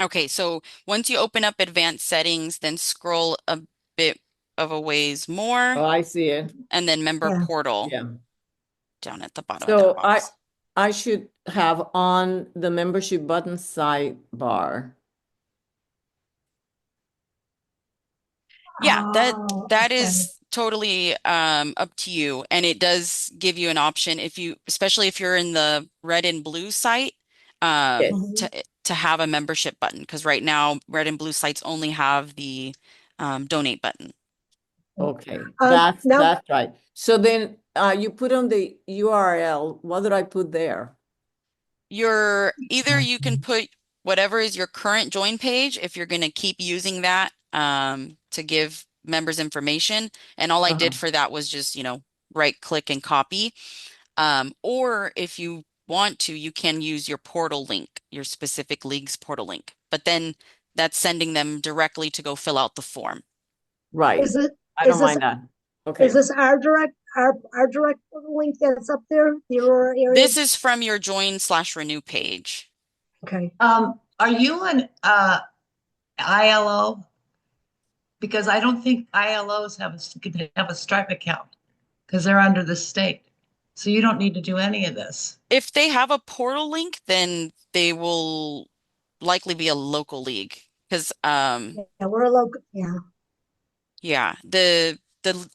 Okay, so once you open up advanced settings, then scroll a bit of a ways more. Oh, I see it. And then member portal Yeah. down at the bottom So of that box. I should have on the membership button sidebar. Yeah, that is totally up to you. And it does give you an option especially if you're in the red and blue site, to have a membership button. Because right now, red and blue sites only have the donate button. Okay, that's right. So then you put on the URL. What did I put there? You can put whatever is your current join page, if you're going to keep using that to give members information. And all I did for that was just, right click and copy. Or if you want to, you can use your portal link, your specific league's portal link. But then that's sending them directly to go fill out the form. Right. Is it, I is don't this, mind that. Okay. is this our direct link that's up there, the Aurora area? This is from your join/renew page. Okay. Are you an ILO? Because I don't think ILOs can have a Stripe account because they're under the state. So you don't need to do any of this. If they have a portal link, then they will likely be a local league because Yeah, we're a local, yeah. yeah, the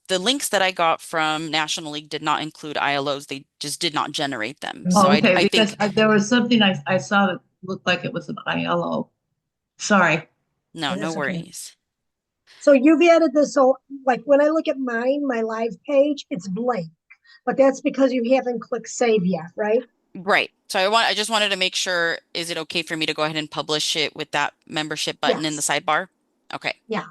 links that I got from National League did not include ILOs. They just did not generate them. So Oh, okay, I because think there was something I saw that looked like it was an ILO. Sorry. no That's okay. worries. So you've added this, so like when I look at mine, my live page, it's blank. But that's because you haven't clicked save yet, right? Right. So I just wanted to make sure, is it okay for me to go ahead and publish it with that membership button in the Yes. sidebar? Okay. Yeah.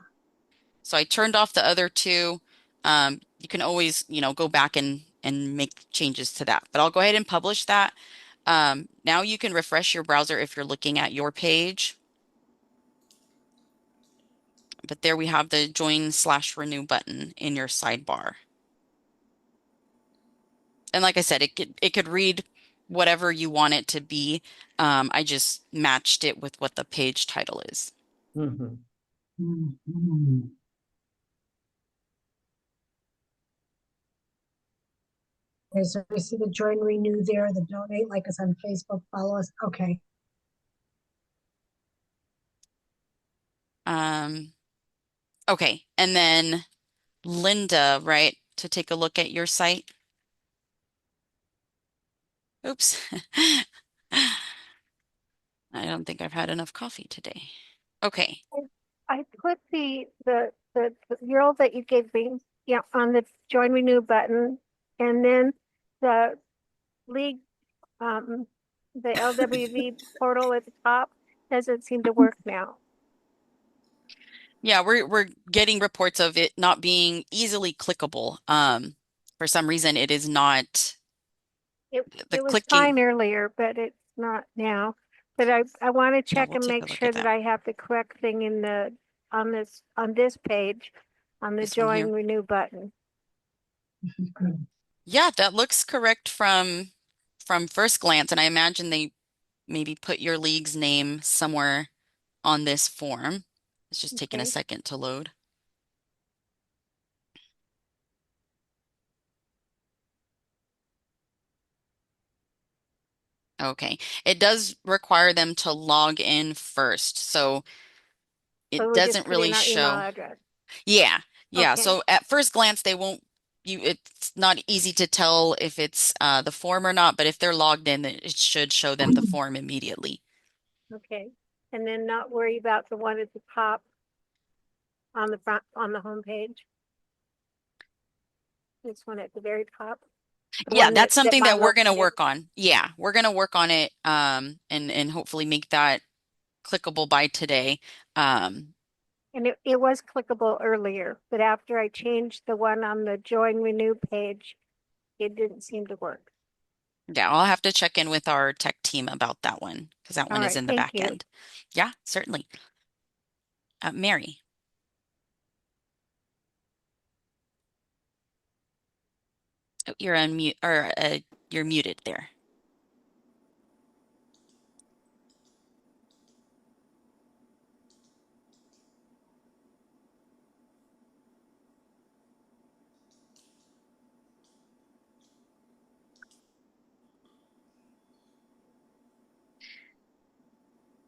So I turned off the other two. You can always, go back and make changes to that. But I'll go ahead and publish that. Now you can refresh your browser if you're looking at your page. But there we have the join/renew button in your sidebar. And like I said, it could read whatever you want it to be. I just matched it with what the page title is. Mm-hmm. Okay, so we see the join renew there, the donate, like us on Facebook, follow us. Okay. Okay, and then Linda, right, to take a look at your site. Oops. I don't think I've had enough coffee today. Okay. I put the URL that you gave me, on the join renew button, and then the league, the LWV portal at the top doesn't seem to work now. Yeah, we're getting reports of it not being easily clickable. For some reason, it is not It was clicking. fine earlier, but it's not now. But I want to check we'll and take a make look sure at that that. I have the correct thing in on this page, on the This one here. join renew button. Yeah, that looks correct from first glance, and I imagine they maybe put your league's name somewhere on this form. It's just taking a Okay. second to load. Okay, it does require them to log in first, so it So we just doesn't put really in our email show. address. Yeah. Okay. So at first glance, they won't it's not easy to tell if it's the form or not, but if they're logged in, it should show them the form immediately. Okay. And then not worry about the one at the top on the front, on the home page. This one at the very top. The Yeah, one that's something that we're Milo going to did. work on. Yeah, we're going to work on it and hopefully make that clickable by today. And it was clickable earlier, but after I changed the one on the join renew page, it didn't seem to work. Yeah, I'll have to check in with our tech team about that one because that All one is right, in the thank back you. end. Yeah, certainly. Mary. Oh, you're unmute or you're muted there.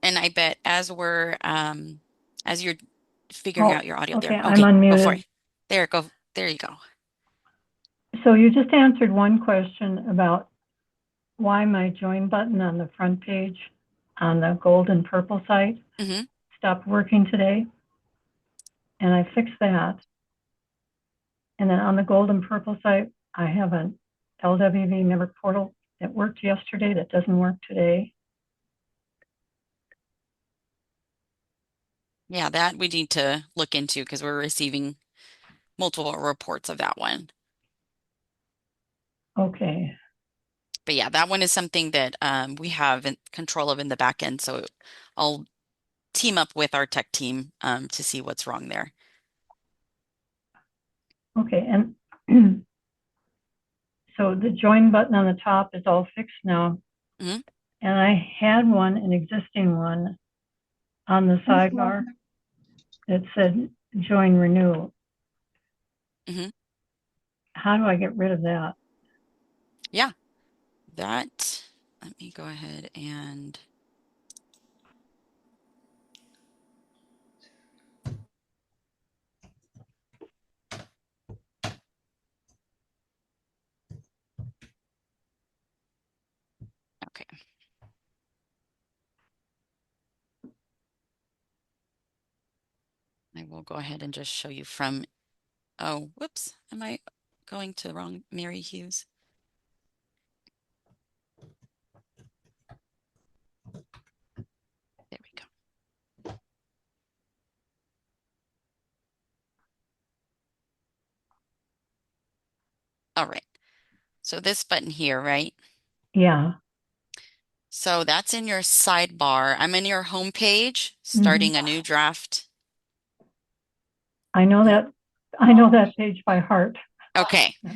And I bet as you're figuring out your audio there. Okay, I'm unmuted. There, go. There you go. So you just answered one question about why my join button on the front page on the gold and purple site stopped working today. And I fixed that. And then on the gold and purple site, I have an LWV member portal that worked yesterday that doesn't work today. Yeah, that we need to look into because we're receiving multiple reports of that one. Okay. But yeah, that one is something that we have in control of in the back end. So I'll team up with our tech team to see what's wrong there. Okay, and so the join button on the top is all fixed now. Mhm. And I had one, an existing one on the sidebar that said join renew. Mhm. How do I get rid of that? Yeah, that, let me go ahead and okay. I will go ahead and just show you from, oh, whoops, am I going to the wrong Mary Hughes? There we go. All right. So this button here, right? Yeah. So that's in your sidebar. I'm in your home page, Mm-hmm. starting a new draft. I know that page by heart. Okay. No.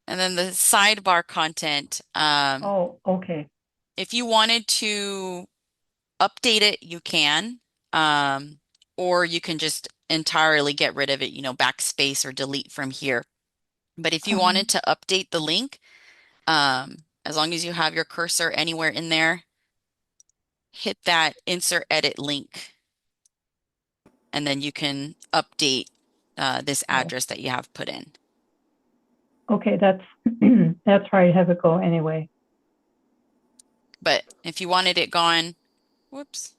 And then the sidebar content, Oh, okay. if you wanted to update it, you can. Or you can just entirely get rid of it, backspace or delete from here. But if you wanted to update the link, as long as you have your cursor anywhere in there, hit that insert edit link, and then you can update this address that you have put in. Okay, that's that's where I have it go anyway. But if you wanted it gone, whoops.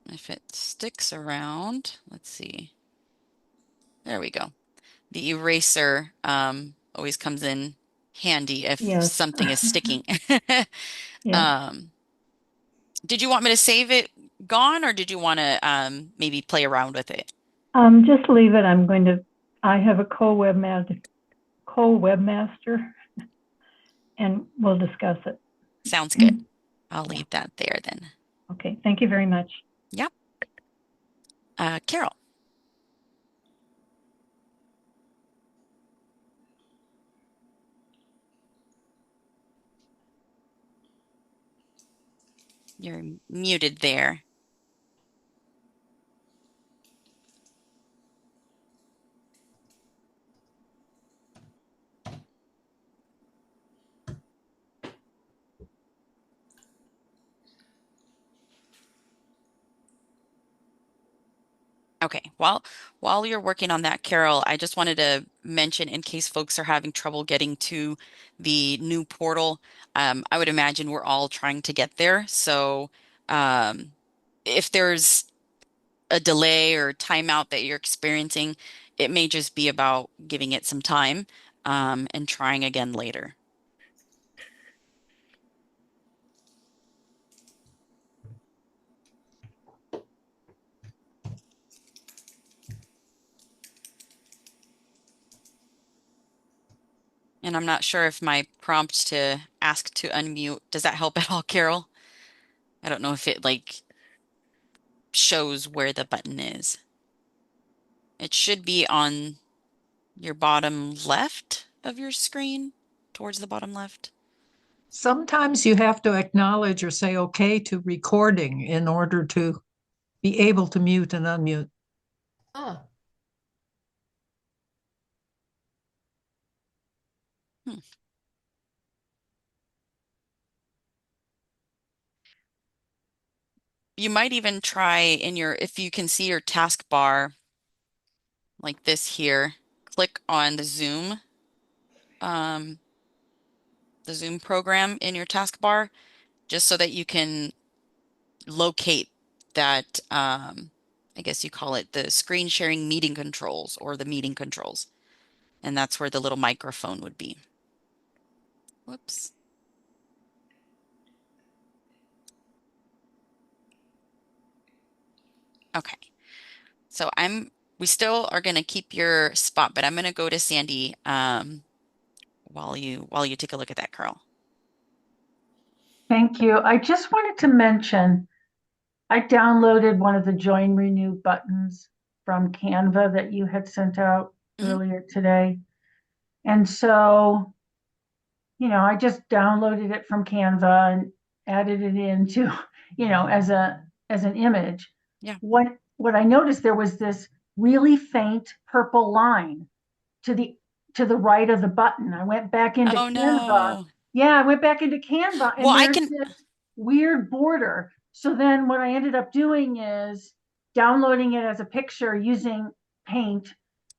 If it sticks around, let's see. There we go. The eraser always comes in handy if Yes. something is sticking. Yeah. Did you want me to save it gone, or did you want to maybe play around with it? Just leave it. I have a co-webmaster, and we'll discuss it. Sounds good. I'll leave that there then. Okay, thank you very much. Yep. Carol. You're muted there. Okay, while you're working on that, Carol, I just wanted to mention in case folks are having trouble getting to the new portal, I would imagine we're all trying to get there. So if there's a delay or timeout that you're experiencing, it may just be about giving it some time and trying again later. And I'm not sure if my prompt to ask to unmute, does that help at all, Carol? I don't know if it like shows where the button is. It should be on your bottom left of your screen, towards the bottom left. Sometimes you have to acknowledge or say okay to recording in order to be able to mute and unmute. Ah, Hmm. You might even try if you can see your taskbar like this here, click on the Zoom program in your taskbar, just so that you can locate that, I guess you call it the screen sharing meeting controls or the meeting controls. And that's where the little microphone would be. Whoops. Okay. So we still are going to keep your spot, but I'm going to go to Sandy while you take a look at that, Carl. Thank you. I just wanted to mention, I downloaded one of the Join Renew buttons from Canva that you had sent out earlier today. And so, I just downloaded it from Canva and added it into, as an image. Yeah. What I noticed, there was this really faint purple line to the right of the button. I went back into Oh, Canva. no. Yeah, I went back into Canva and Well, there's this weird border. So then what I ended up doing is downloading it as a picture using Paint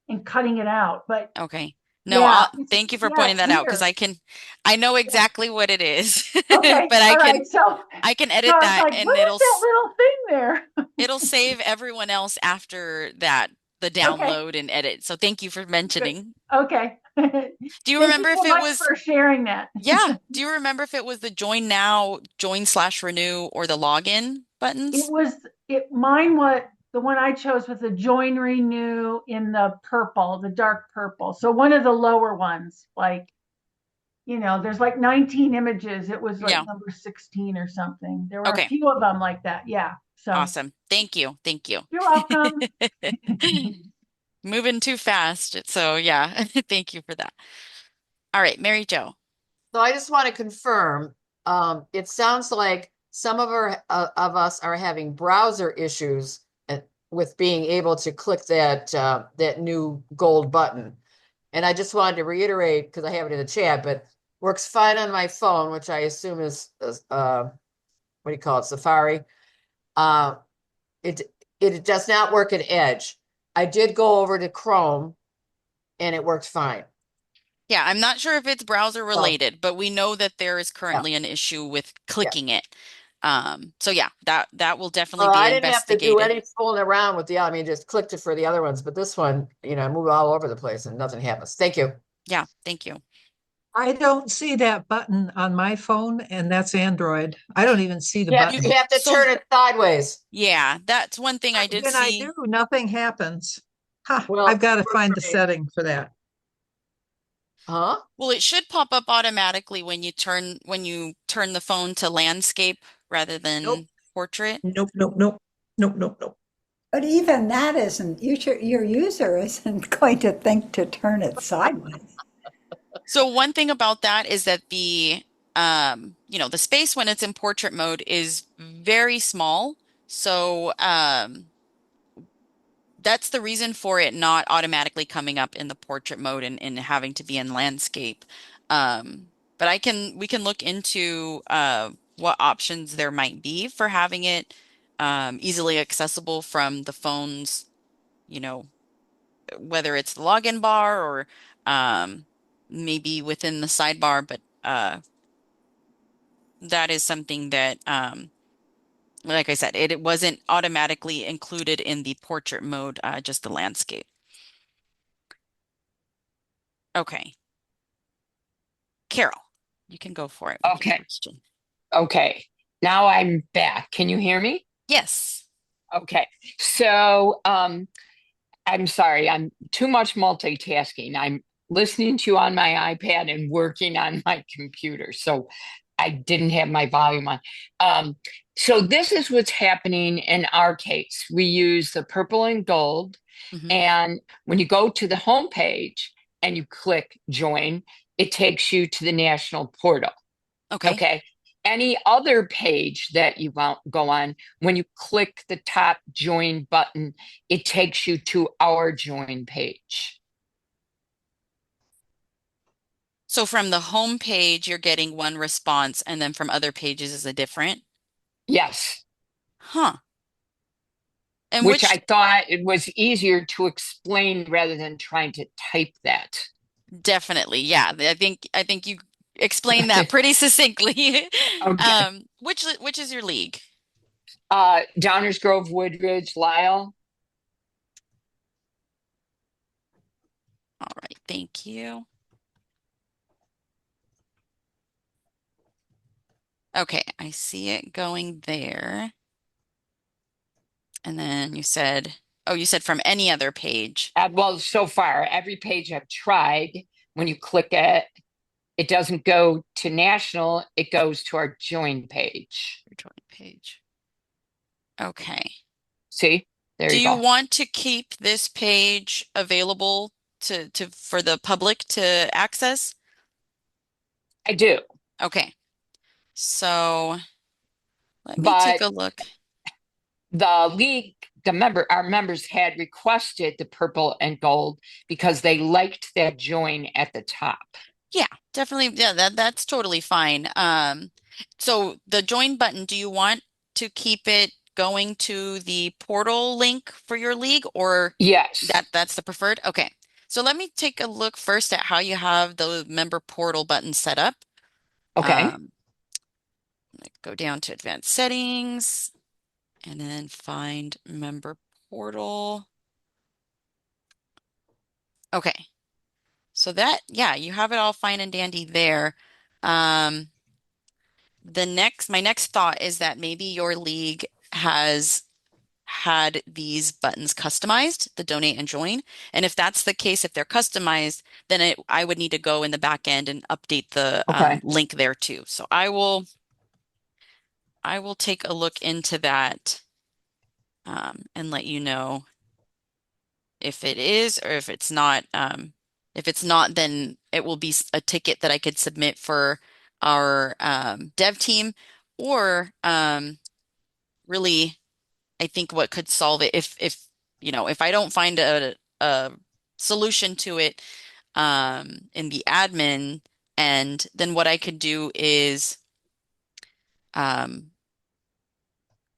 and cutting it out. But okay. No, yeah, thank you for yeah, pointing it's that out because weird. I know exactly what it is, Okay, but all right. So I can I edit was that like, and what is that little thing there? it'll save everyone else after that, the Okay, download and edit. So thank you for good. mentioning. Okay. Do you Thank you remember if so it much was, for sharing that. yeah, do you remember if it was the join now, join/renew, or the login buttons? The one I chose was the Join Renew in the purple, the dark purple. So one of the lower ones, like, there's like 19 images. It was like Yeah. number 16 or something. There were a Okay. few of them like that. Yeah. So Awesome. Thank you. Thank you. you're welcome. Moving too fast. So yeah, thank you for that. All right, Mary Jo. So I just want to confirm, it sounds like some of us are having browser issues with being able to click that new gold button. And I just wanted to reiterate, because I have it in the chat, but works fine on my phone, which I assume is what do you call it, Safari. It does not work in Edge. I did go over to Chrome and it worked fine. Yeah, I'm not sure if it's browser related, but we know that there is currently an issue with clicking it. So yeah, that will definitely be I didn't have to do investigated. any fooling around with I mean, just clicked it for the other ones, but this one, I move all over the place and nothing happens. Thank you. Yeah, thank you. I don't see that button on my phone, and that's Android. I don't even see the button. You have to turn it sideways. Yeah, that's one thing I did When see. I do, nothing happens. Well, I've got to find the setting for that. Huh? Well, it should pop up automatically when you turn the phone to landscape rather than portrait. Nope, nope, nope, nope, nope, nope. But even that isn't, your user isn't going to think to turn it sideways. So one thing about that is that the space when it's in portrait mode is very small. So that's the reason for it not automatically coming up in the portrait mode and having to be in landscape. But we can look into what options there might be for having it easily accessible from the phone's, whether it's the login bar or maybe within the sidebar, but that is something that like I said, it wasn't automatically included in the portrait mode, just the landscape. Okay. Carol, you can go for it with your Okay. question. Okay. Now I'm back. Can you hear me? Yes. Okay. So, I'm sorry, I'm too much multitasking. I'm listening to you on my iPad and working on my computer. So I didn't have my volume on. So this is what's happening in our case. We use the purple and gold. And when you go to the home page and you click join, it takes you to the national portal. Okay. Okay. Any other page that you want go on, when you click the top join button, it takes you to our join page. So from the home page, you're getting one response, and then from other pages is a different? Yes. Huh. And which I thought it was easier to explain rather than trying to type that. Definitely. Yeah. I think you explained that pretty succinctly. Okay. Which is your league? Downers Grove, Woodridge, Lisle. All right, thank you. Okay, I see it going there. And then you said, oh, you said from any other page. Well, so far, every page I've tried, when you click it, it doesn't go to national, it goes to our join page. Your join page. Okay. See, there Do you you go. want to keep this page available for the public to access? I do. Okay. So let me take But a look. the league, our members had requested the purple and gold because they liked that join at the top. Yeah, definitely. Yeah, that's totally fine. So the join button, do you want to keep it going to the portal link for your league, or Yes. that's the preferred? Okay. So let me take a look first at how you have the member portal button set up. Okay. Go down to advanced settings and then find member portal. Okay. So that, yeah, you have it all fine and dandy there. My next thought is that maybe your league has had these buttons customized, the donate and join. And if that's the case, if they're customized, then I would need to go in the back end and update the Okay. link there too. So I will take a look into that and let you know if it is or if it's not. If it's not, then it will be a ticket that I could submit for our dev team, or really, I think what could solve it if I don't find a solution to it in the admin, and then what I could do is um,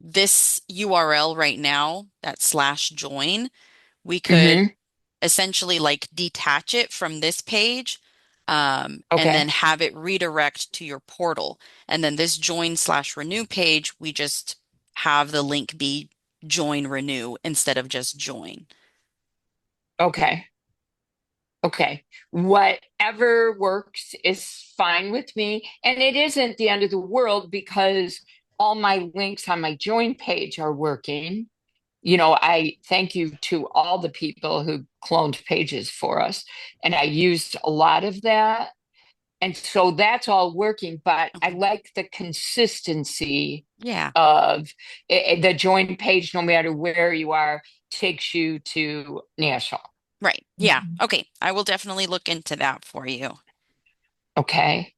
this URL right now, that /join, we could Mm-hmm. essentially like detach it from this page and Okay. then have it redirect to your portal. And then this join/renew page, we just have the link be join renew instead of just join. Okay. Okay. Whatever works is fine with me. And it isn't the end of the world because all my links on my join page are working. I thank you to all the people who cloned pages for us. And I used a lot of that. And so that's all working, but I like the consistency Yeah. of the join page, no matter where you are, takes you to national. Right. Yeah. Okay. I will definitely look into that for you. Okay.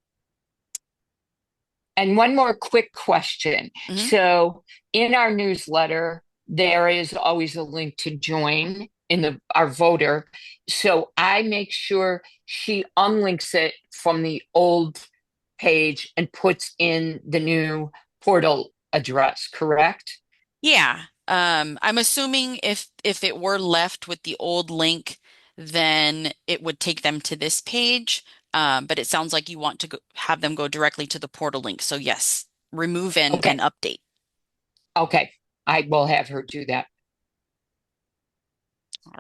And one more quick question. So in our newsletter, there is always a link to join in our voter. So I make sure she unlinks it from the old page and puts in the new portal address, correct? Yeah. I'm assuming if it were left with the old link, then it would take them to this page. But it sounds like you want to have them go directly to the portal link. So yes, remove and update. Okay. I will have her do that.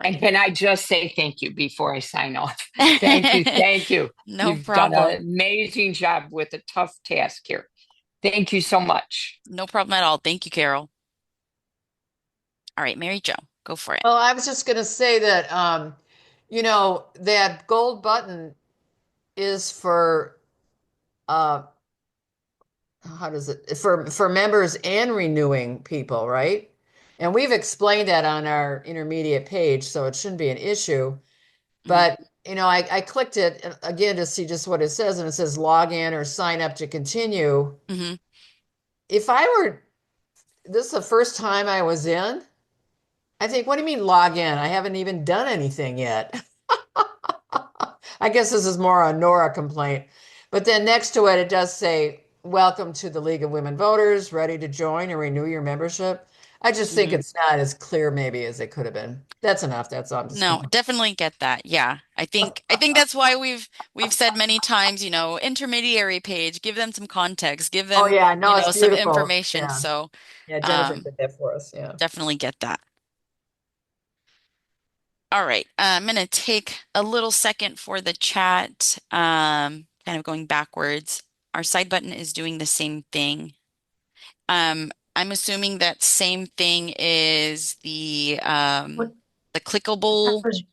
And can I just say thank you before I sign off? Thank you. Thank you. No You've problem. done an amazing job with a tough task here. Thank you so much. No problem at all. Thank you, Carol. All right, Mary Jo, go for it. Well, I was just going to say that, that gold button is for, how does it, for members and renewing people, right? And we've explained that on our intermediate page, so it shouldn't be an issue. But, I clicked it again to see just what it says, and it says log in or sign up to continue. If this is the first time I was in, I think, what do you mean log in? I haven't even done anything yet. I guess this is more a Nora complaint. But then next to it, it does say, welcome to the League of Women Voters, ready to join and renew your membership. I just think it's not as clear maybe as it could have been. That's enough. That's all. No, definitely get that. Yeah. I think that's why we've said many times, intermediary page, give them some context, give them, it's some beautiful. information. Yeah. So Yeah, Jennifer did that for us. Yeah. definitely get that. All right. I'm going to take a little second for the chat, kind of going backwards. Our side button is doing the same thing. I'm assuming that same thing is the What clickable was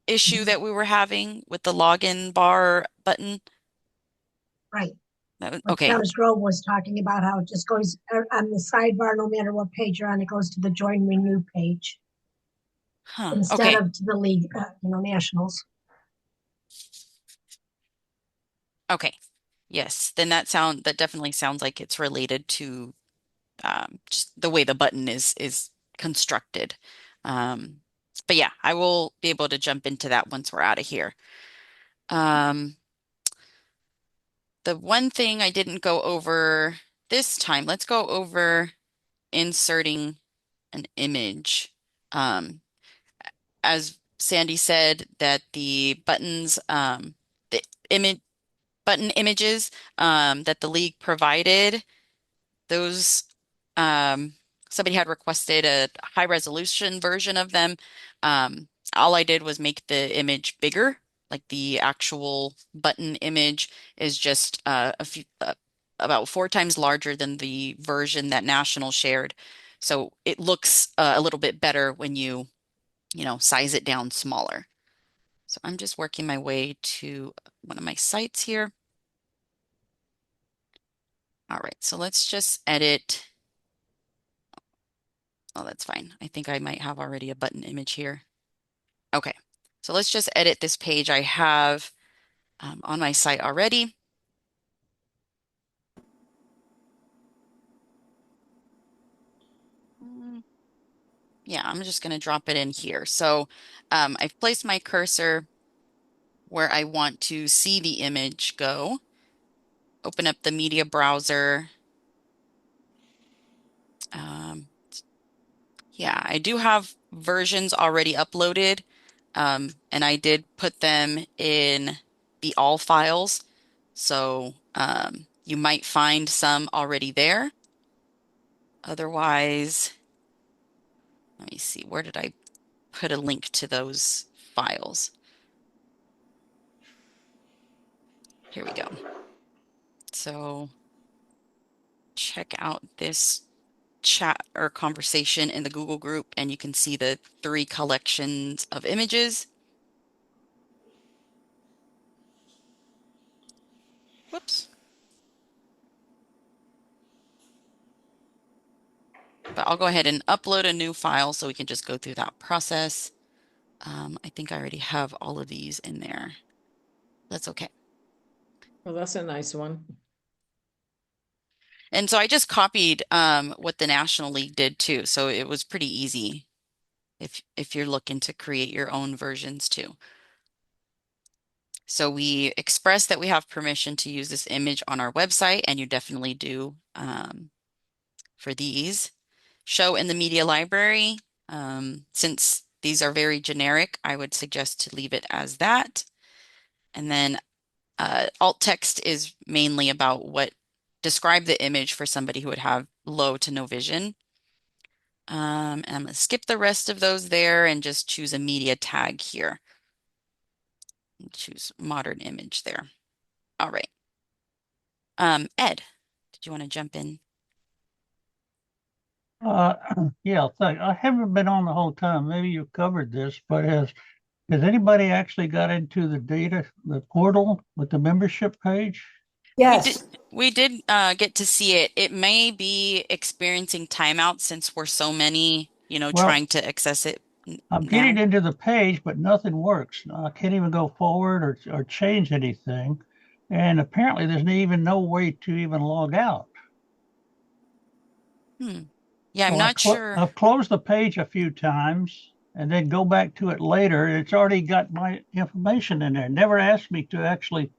issue that we were having with the login bar button. right? What Okay. Travis Grove was talking about, how it just goes on the sidebar, no matter what page you're on, it goes to the join renew page Huh. instead Okay. of to the league, nationals. Okay. Yes. Then that definitely sounds like it's related to just the way the button is constructed. Um, but yeah, I will be able to jump into that once we're out of here. The one thing I didn't go over this time, let's go over inserting an image. As Sandy said, that the buttons, the image button images that the league provided, those somebody had requested a high resolution version of them. All I did was make the image bigger, like the actual button image is just about 4 times larger than the version that National shared. So it looks a little bit better when you size it down smaller. So I'm just working my way to one of my sites here. All right, so let's just edit. Oh, that's fine. I think I might have already a button image here. Okay, so let's just edit this page I have on my site already. Yeah, I'm just going to drop it in here. So I've placed my cursor where I want to see the image go. Open up the media browser. Yeah, I do have versions already uploaded, and I did put them in the all files. So you might find some already there. Otherwise, let me see, where did I put a link to those files? Here we go. So check out this chat or conversation in the Google group, and you can see the 3 collections of images. Whoops. But I'll go ahead and upload a new file so we can just go through that process. I think I already have all of these in there. That's okay. Well, that's a nice one. And so I just copied what the National League did too. So it was pretty easy if you're looking to create your own versions too. So we express that we have permission to use this image on our website, and you definitely do for these. Show in the media library. Since these are very generic, I would suggest to leave it as that. And then alt text is mainly about describe the image for somebody who would have low to no vision. And I'm going to skip the rest of those there and just choose a media tag here. And choose modern image there. All right. Ed, did you want to jump in? Yeah, thank. I haven't been on the whole time. Maybe you covered this, but has anybody actually got into the portal with the membership page? Yes. We did get to see it. It may be experiencing timeouts since we're so many, Well, trying to access it I'm now. getting into the page, but nothing works. I can't even go forward or change anything. And apparently there's even no way to even log out. Yeah, I'm So not sure. I've closed the page a few times and then go back to it later. It's already got my information in there. Never asked me to actually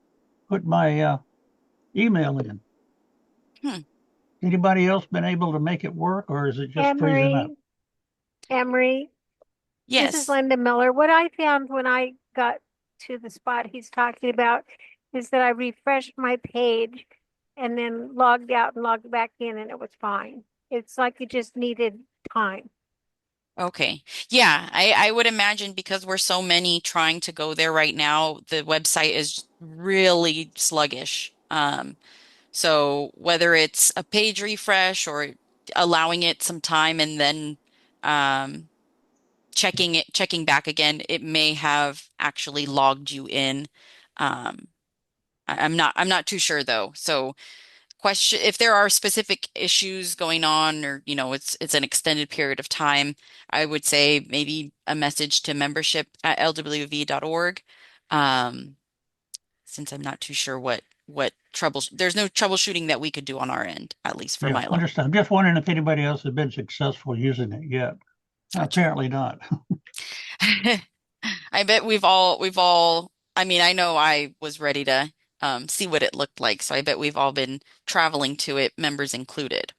put my email in. Anybody else been able to make it work, or is it just freezing up? Emery, Yes. this is Linda Miller. What I found when I got to the spot he's talking about is that I refreshed my page and then logged out and logged back in, and it was fine. It's like it just needed time. Okay. Yeah, I would imagine because we're so many trying to go there right now, the website is really sluggish. So whether it's a page refresh or allowing it some time and then checking back again, it may have actually logged you in. I'm not too sure though. So question if there are specific issues going on, or it's an extended period of time, I would say maybe a message to membership at lwv.org. Since I'm not too sure what there's no troubleshooting that we could do on our end, at least for Yeah, Milo. understand. I'm just wondering if anybody else has been successful using it yet. Apparently not. I bet we've all, I mean, I know I was ready to see what it looked like, so I bet we've all been traveling to it, members included.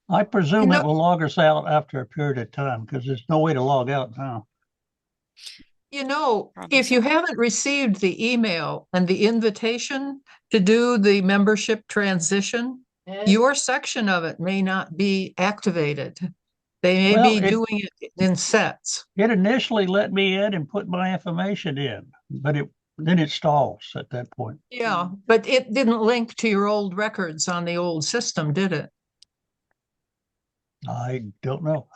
I presume it will log us out after a period of time because there's no way to log out now. If you haven't received the email and the invitation to do the membership transition, your section of it may not be activated. They may be doing it in sets. It initially let me in and put my information in, but then it stalls at that point. Yeah, but it didn't link to your old records on the old system, did it? I don't know.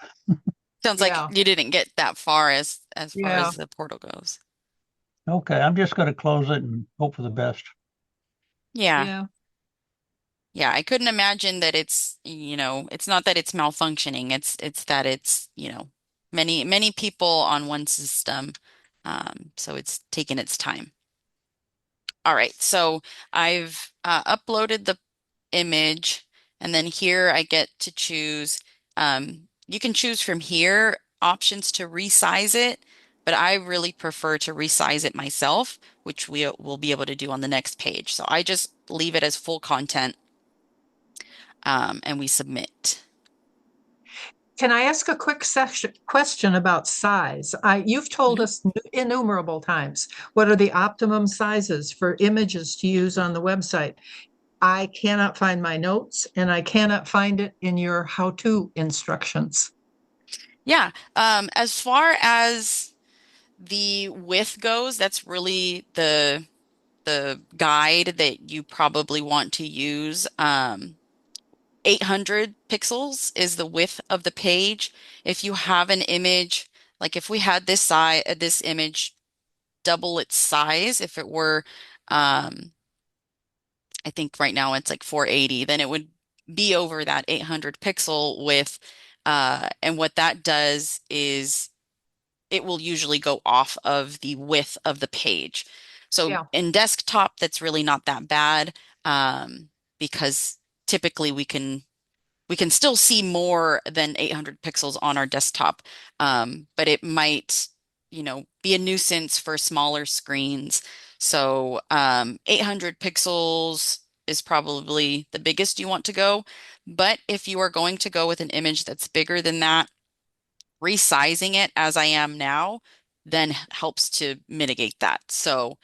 Sounds like you didn't get that far as far Yeah. as the portal goes. Okay, I'm just going to close it and hope for the best. Yeah. Yeah, I couldn't imagine that it's not that it's malfunctioning. It's that it's, many people on one system. So it's taken its time. All right, so I've uploaded the image, and then here I get to choose. You can choose from here options to resize it, but I really prefer to resize it myself, which we will be able to do on the next page. So I just leave it as full content, and we submit. Can I ask a quick question about size? You've told us innumerable times what are the optimum sizes for images to use on the website. I cannot find my notes, and I cannot find it in your how-to instructions. Yeah, as far as the width goes, that's really the guide that you probably want to use. 800 pixels is the width of the page. If you have an image, like if we had this image double its size, if it were, I think right now it's like 480, then it would be over that 800 pixel width. And what that does is it will usually go off of the width of the page. So in desktop, that's really not that bad, because typically we can still see more than 800 pixels on our desktop, but it might, be a nuisance for smaller screens. So 800 pixels is probably the biggest you want to go. But if you are going to go with an image that's bigger than that, resizing it as I am now then helps to mitigate that. So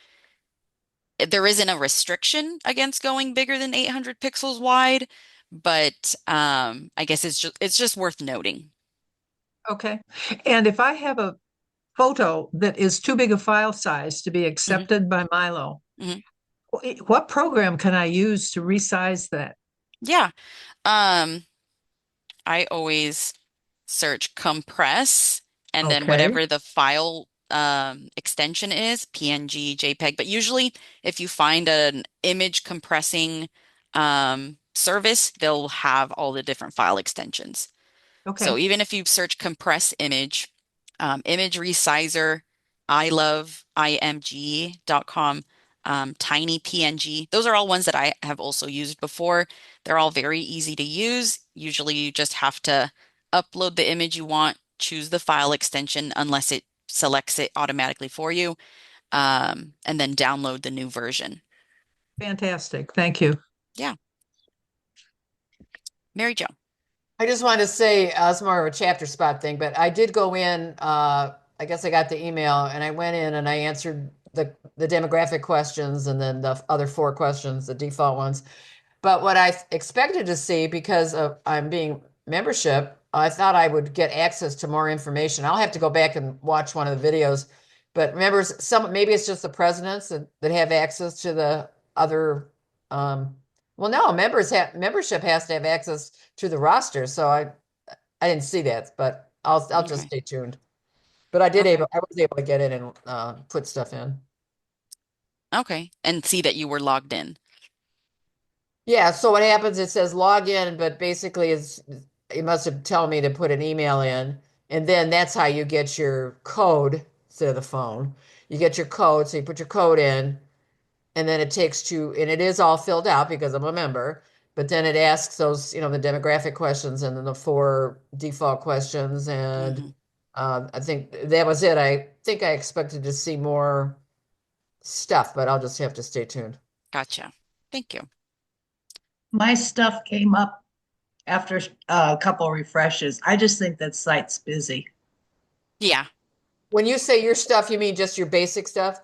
there isn't a restriction against going bigger than 800 pixels wide, but I guess it's just worth noting. Okay. And if I have a photo that is too big a file size to be accepted by Milo, what program can I use to resize that? Yeah. I always search compress and then whatever the file extension is, PNG, JPEG. But usually if you find an image compressing service, they'll have all the different file extensions. So even if you search compress image, image resizer, ilovimg.com, tiny PNG, those are all ones that I have also used before. They're all very easy to use. Usually you just have to upload the image you want, choose the file extension unless it selects it automatically for you, and then download the new version. Fantastic. Thank you. Yeah. Mary Jo. I just wanted to say, it's more of a chapter spot thing, but I did go in, I guess I got the email and I went in and I answered the demographic questions and then the other 4 questions, the default ones. But what I expected to see, because of I'm being membership, I thought I would get access to more information. I'll have to go back and watch one of the videos. But remember, maybe it's just the presidents that have access to the other Well, no, membership has to have access to the roster, so I didn't see that, but I'll just Okay. stay tuned. But I was able to get in and put stuff in. Okay. And see that you were logged in. Yeah, so what happens, it says log in, but basically it must have tell me to put an email in, and then that's how you get your code instead of the phone. You get your code, so you put your code in, and then it takes you, and it is all filled out because I'm a member, but then it asks those, the demographic questions and then the 4 default questions, and I think that was it. I think I expected to see more stuff, but I'll just have to stay tuned. Gotcha. Thank you. My stuff came up after a couple refreshes. I just think that site's busy. Yeah. When you say your stuff, you mean just your basic stuff?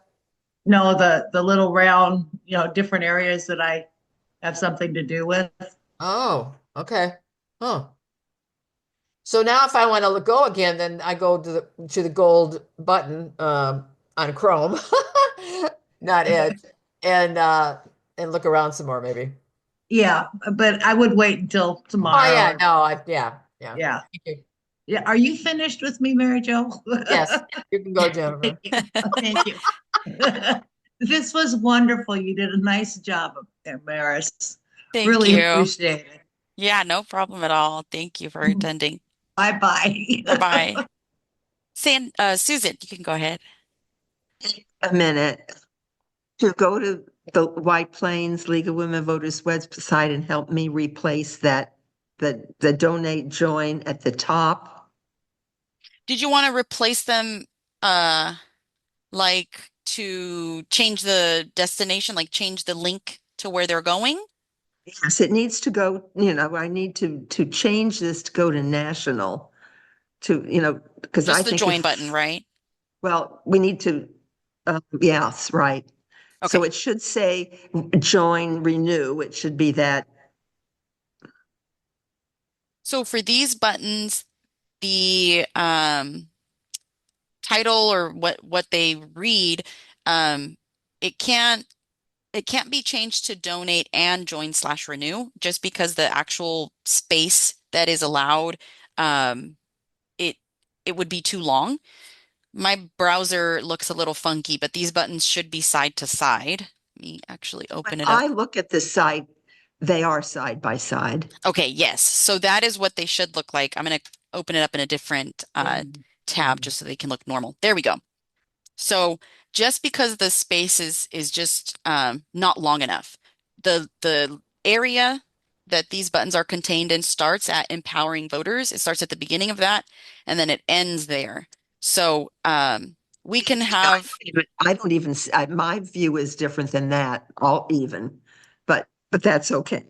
No, the little round, different areas that I have something to do with. Oh, okay. Huh. So now if I want to go again, then I go to the gold button on Chrome, not Edge, and look around some more maybe. Yeah, but I would wait until tomorrow. Oh yeah, no, yeah. Yeah. Yeah. Are you finished with me, Mary Jo? Yes, you can go, Jennifer. Thank you. This was wonderful. You did a nice job up there, Maris. Thank Really you. appreciate it. Yeah, no problem at all. Thank you for attending. Bye-bye. Bye-bye. Susan, you can go ahead. A minute to go to the White Plains League of Women Voters website and help me replace that, the donate join at the top. Did you want to replace them, like to change the destination, like change the link to where they're going? Yes, it needs to go, I need to change this to go to national because I Just the think join button, right? well, we need to, yes, right. So Okay. it should say join renew. It should be that. So for these buttons, the title or what they read, it can't be changed to donate and join/renew just because the actual space that is allowed, um, it it would be too long. My browser looks a little funky, but these buttons should be side to side. Let me actually open it up. I look at the site, they are side by side. Okay, yes. So that is what they should look like. I'm going to open it up in a different tab just so they can look normal. There we go. So just because the space is just not long enough, the area that these buttons are contained in starts at empowering voters. It starts at the beginning of that, and then it ends there. So we can have. I don't even. My view is different than that. All even, but that's okay.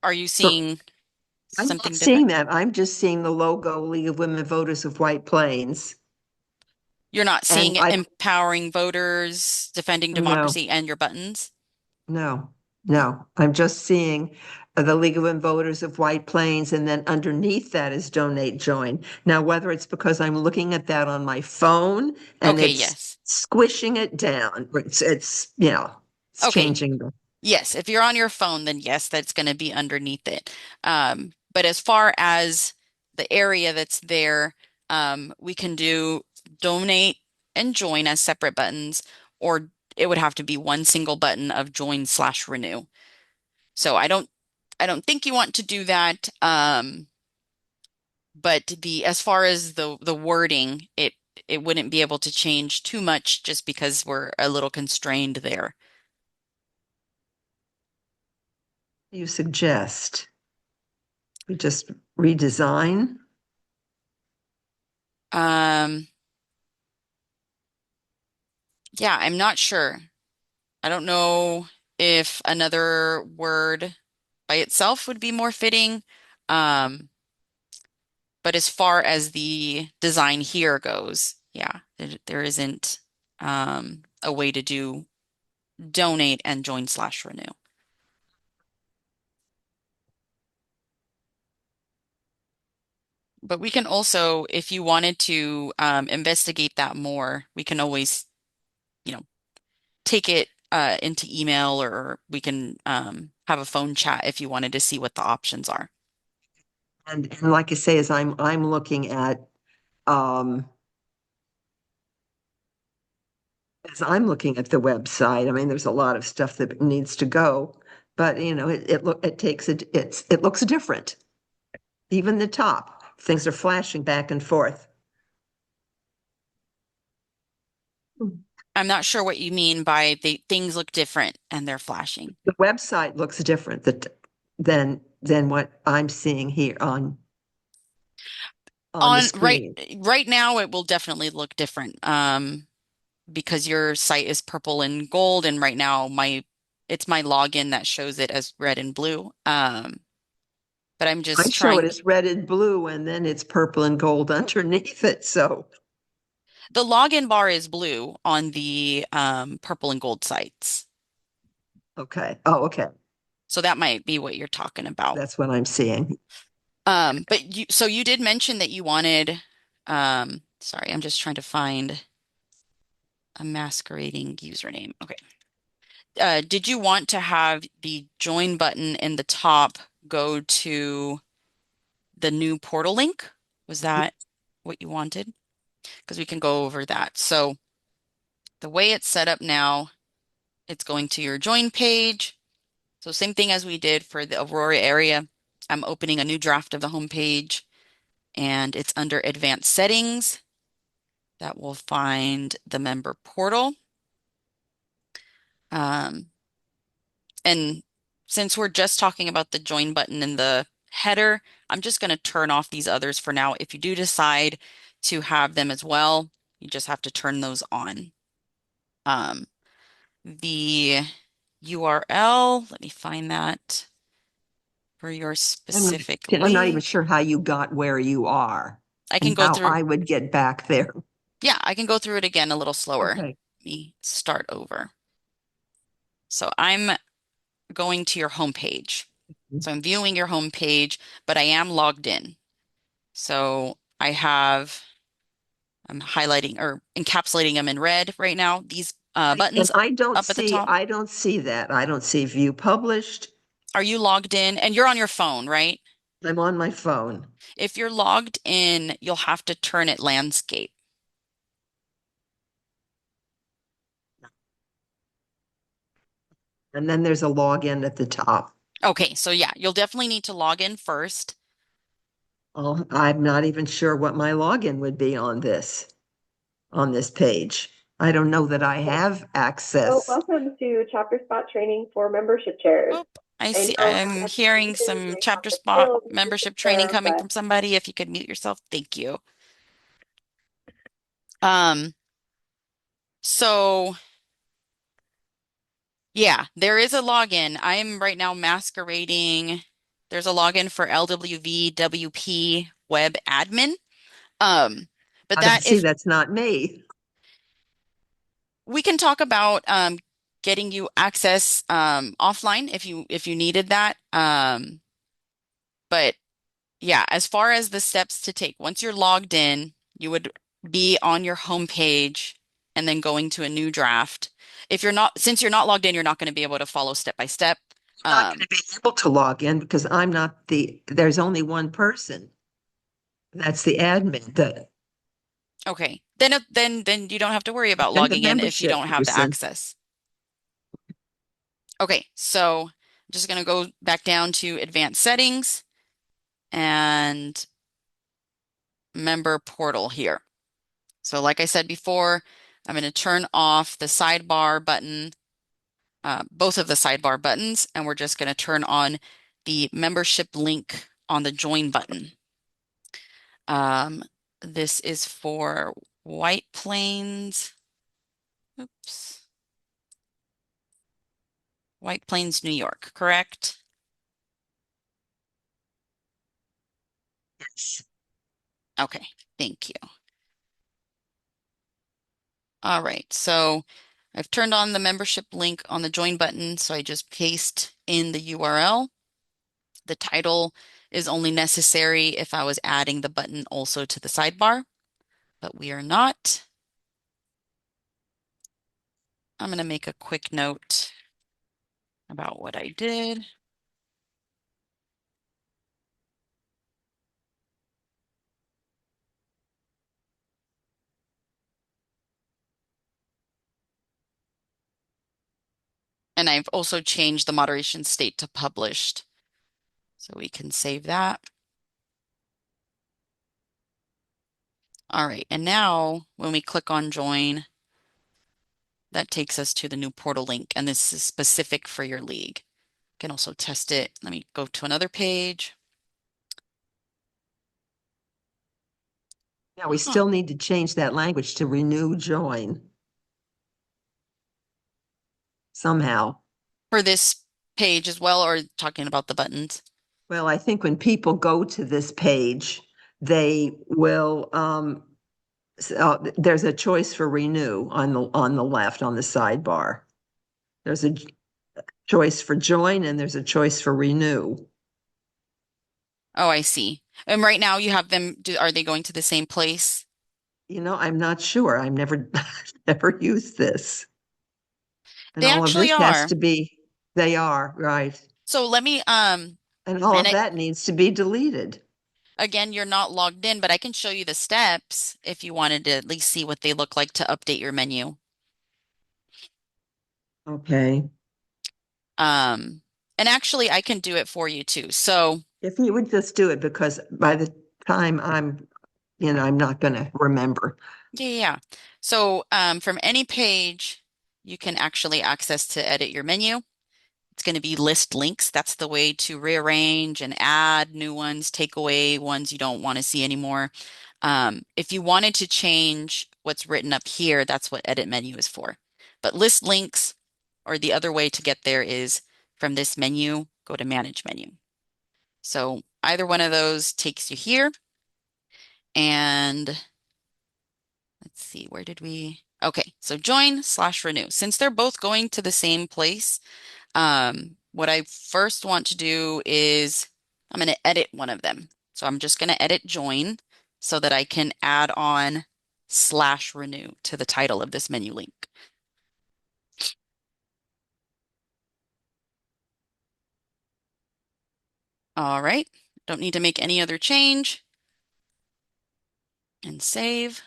Are you seeing I'm something not seeing different? that. I'm just seeing the logo League of Women Voters of White Plains. You're not seeing And empowering voters, defending No. democracy, and your buttons? No. I'm just seeing the League of Women Voters of White Plains, and then underneath that is donate join. Now, whether it's because I'm looking at that on my phone and Okay, it's yes. squishing it down, it's Okay. changing the. Yes, if you're on your phone, then yes, that's going to be underneath it. But as far as the area that's there, we can do donate and join as separate buttons, or it would have to be one single button of join/renew. So I don't think you want to do that. But as far as the wording, it wouldn't be able to change too much just because we're a little constrained there. You suggest we just redesign? Yeah, I'm not sure. I don't know if another word by itself would be more fitting. But as far as the design here goes, yeah, there isn't a way to do donate and join/renew. But we can also, if you wanted to investigate that more, we can always, take it into email, or we can have a phone chat if you wanted to see what the options are. And like I say, as I'm looking at as I'm looking at the website, I mean, there's a lot of stuff that needs to go, but it looks different. Even the top, things are flashing back and forth. I'm not sure what you mean by things look different and they're flashing. The website looks different than what I'm seeing here on the screen. Right now it will definitely look different because your site is purple and gold, and right now it's my login that shows it as red and blue. But I'm I just show it trying. as red and blue, and then it's purple and gold underneath it. So The login bar is blue on the purple and gold sites. okay. Oh, okay. So that might be what you're talking about. That's what I'm seeing. But you did mention that you wanted, sorry, I'm just trying to find a masquerading username. Okay. Did you want to have the join button in the top go to the new portal link? Was that what you wanted? Because we can go over that. So the way it's set up now, it's going to your join page. So same thing as we did for the Aurora area. I'm opening a new draft of the home page, and it's under advanced settings. That will find the member portal. And since we're just talking about the join button in the header, I'm just going to turn off these others for now. If you do decide to have them as well, you just have to turn those on. The URL, let me find that for your specific I'm not even link. sure how you got where you are. I can and go how through. I would get back there. Yeah, I can go through it again a little slower. Okay. Let me start over. So I'm going to your home page. So I'm viewing your home page, but I am logged in. So I'm highlighting or encapsulating them in red right now. These buttons And I don't up at the top. I don't see that. I don't see view published. Are you logged in? And you're on your phone, right? I'm on my phone. If you're logged in, you'll have to turn it landscape. And then there's a login at the top. Okay, so yeah, you'll definitely need to log in first. Oh, I'm not even sure what my login would be on this page. I don't know that I have access. Welcome to Chapter Spot training for membership chairs. I'm hearing some chapter spot membership training coming from somebody. If you could mute yourself, thank you. So yeah, there is a login. I'm right now masquerading. There's a login for LWV WP web admin. But that's not me. We can talk about getting you access offline if you needed that. But yeah, as far as the steps to take, once you're logged in, you would be on your home page and then going to a new draft. Since you're not logged in, you're not going to be able to follow step by step. I'm not going to be able to log in because I'm not there's only one person. That's the admin. Okay. Then you don't have to worry about logging in if you don't have the access. Okay, so I'm just going to go back down to advanced settings and member portal here. So like I said before, I'm going to turn off the sidebar button, both of the sidebar buttons, and we're just going to turn on the membership link on the join button. This is for White Plains. Oops. White Plains, New York, correct? Yes. Okay, thank you. All right, so I've turned on the membership link on the join button, so I just paste in the URL. The title is only necessary if I was adding the button also to the sidebar, but we are not. I'm going to make a quick note about what I did. And I've also changed the moderation state to published. So we can save that. All right, and now when we click on join, that takes us to the new portal link, and this is specific for your league. You can also test it. Let me go to another page. Now we still need to change that language to renew join. Somehow. For this page as well, or talking about the buttons? Well, I think when people go to this page, they will, there's a choice for renew on the left, on the sidebar. There's a choice for join and there's a choice for renew. Oh, I see. And right now you have them, are they going to the same place? You know, I'm not sure. I've never used this. And They all of this actually has are. to be, they are, right. So let me, and all of that needs to be deleted. Again, you're not logged in, but I can show you the steps if you wanted to at least see what they look like to update your menu. Okay. And actually I can do it for you too. So if you would just do it, because by the time I'm not going to remember. Yeah. So from any page, you can actually access to edit your menu. It's going to be list links. That's the way to rearrange and add new ones, take away ones you don't want to see anymore. If you wanted to change what's written up here, that's what edit menu is for. But list links, or the other way to get there is from this menu, go to manage menu. So either one of those takes you here. And let's see, where did we? Okay, so join/renew. Since they're both going to the same place, what I first want to do is I'm going to edit one of them. So I'm just going to edit join so that I can add on /renew to the title of this menu link. All right, don't need to make any other change. And save.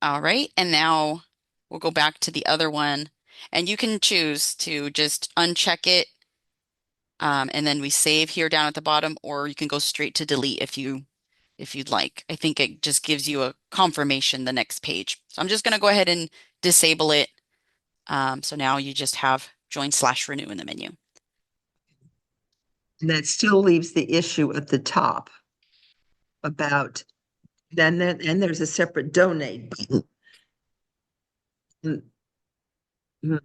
All right, and now we'll go back to the other one, and you can choose to just uncheck it, and then we save here down at the bottom, or you can go straight to delete if you'd like. I think it just gives you a confirmation the next page. So I'm just going to go ahead and disable it. So now you just have join/renew in the menu. And that still leaves the issue at the top about and there's a separate donate button. On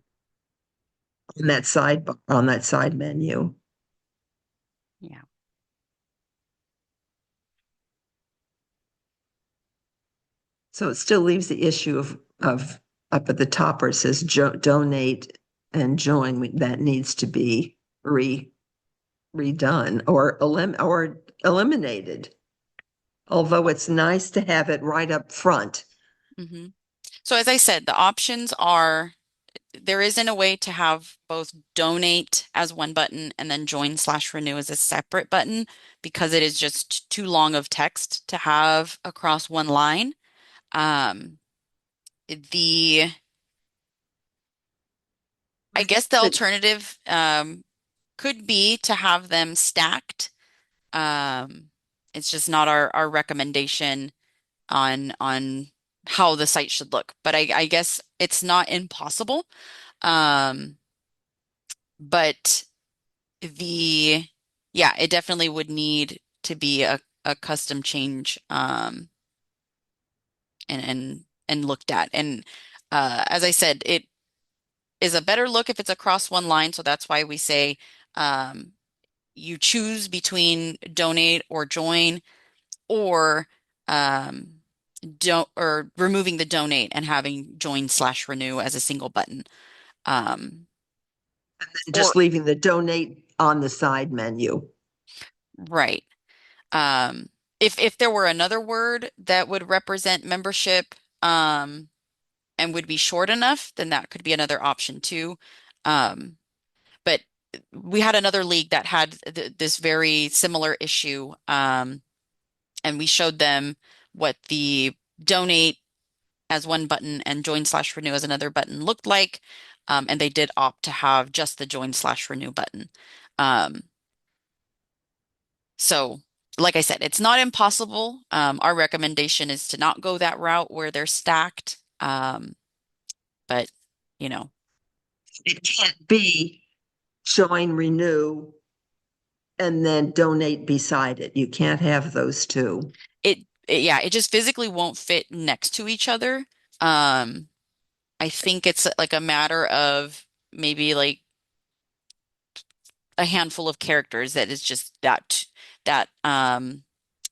that side menu. Yeah. So it still leaves the issue of up at the top where it says donate and join. That needs to be redone or eliminated. Although it's nice to have it right up front. Mm-hmm. So as I said, the options are, there isn't a way to have both donate as one button and then join/renew as a separate button because it is just too long of text to have across one line. I guess the alternative could be to have them stacked. It's just not our recommendation on how the site should look, but I guess it's not impossible. But it definitely would need to be a custom change and looked at. And as I said, it is a better look if it's across one line. So that's why we say you choose between donate or join, or removing the donate and having join/renew as a single button. And then just leaving the donate on the side menu. Right. if there were another word that would represent membership, and would be short enough, then that could be another option too. But we had another league that had this very similar issue, and we showed them what the donate as one button and join/renew as another button looked like, and they did opt to have just the join/renew button. So, like I said, it's not impossible. Our recommendation is to not go that route where they're stacked. But, you know, It can't be join, renew, and then donate beside it. You can't have those two. Yeah, it just physically won't fit next to each other. I think it's like a matter of maybe like a handful of characters that is just that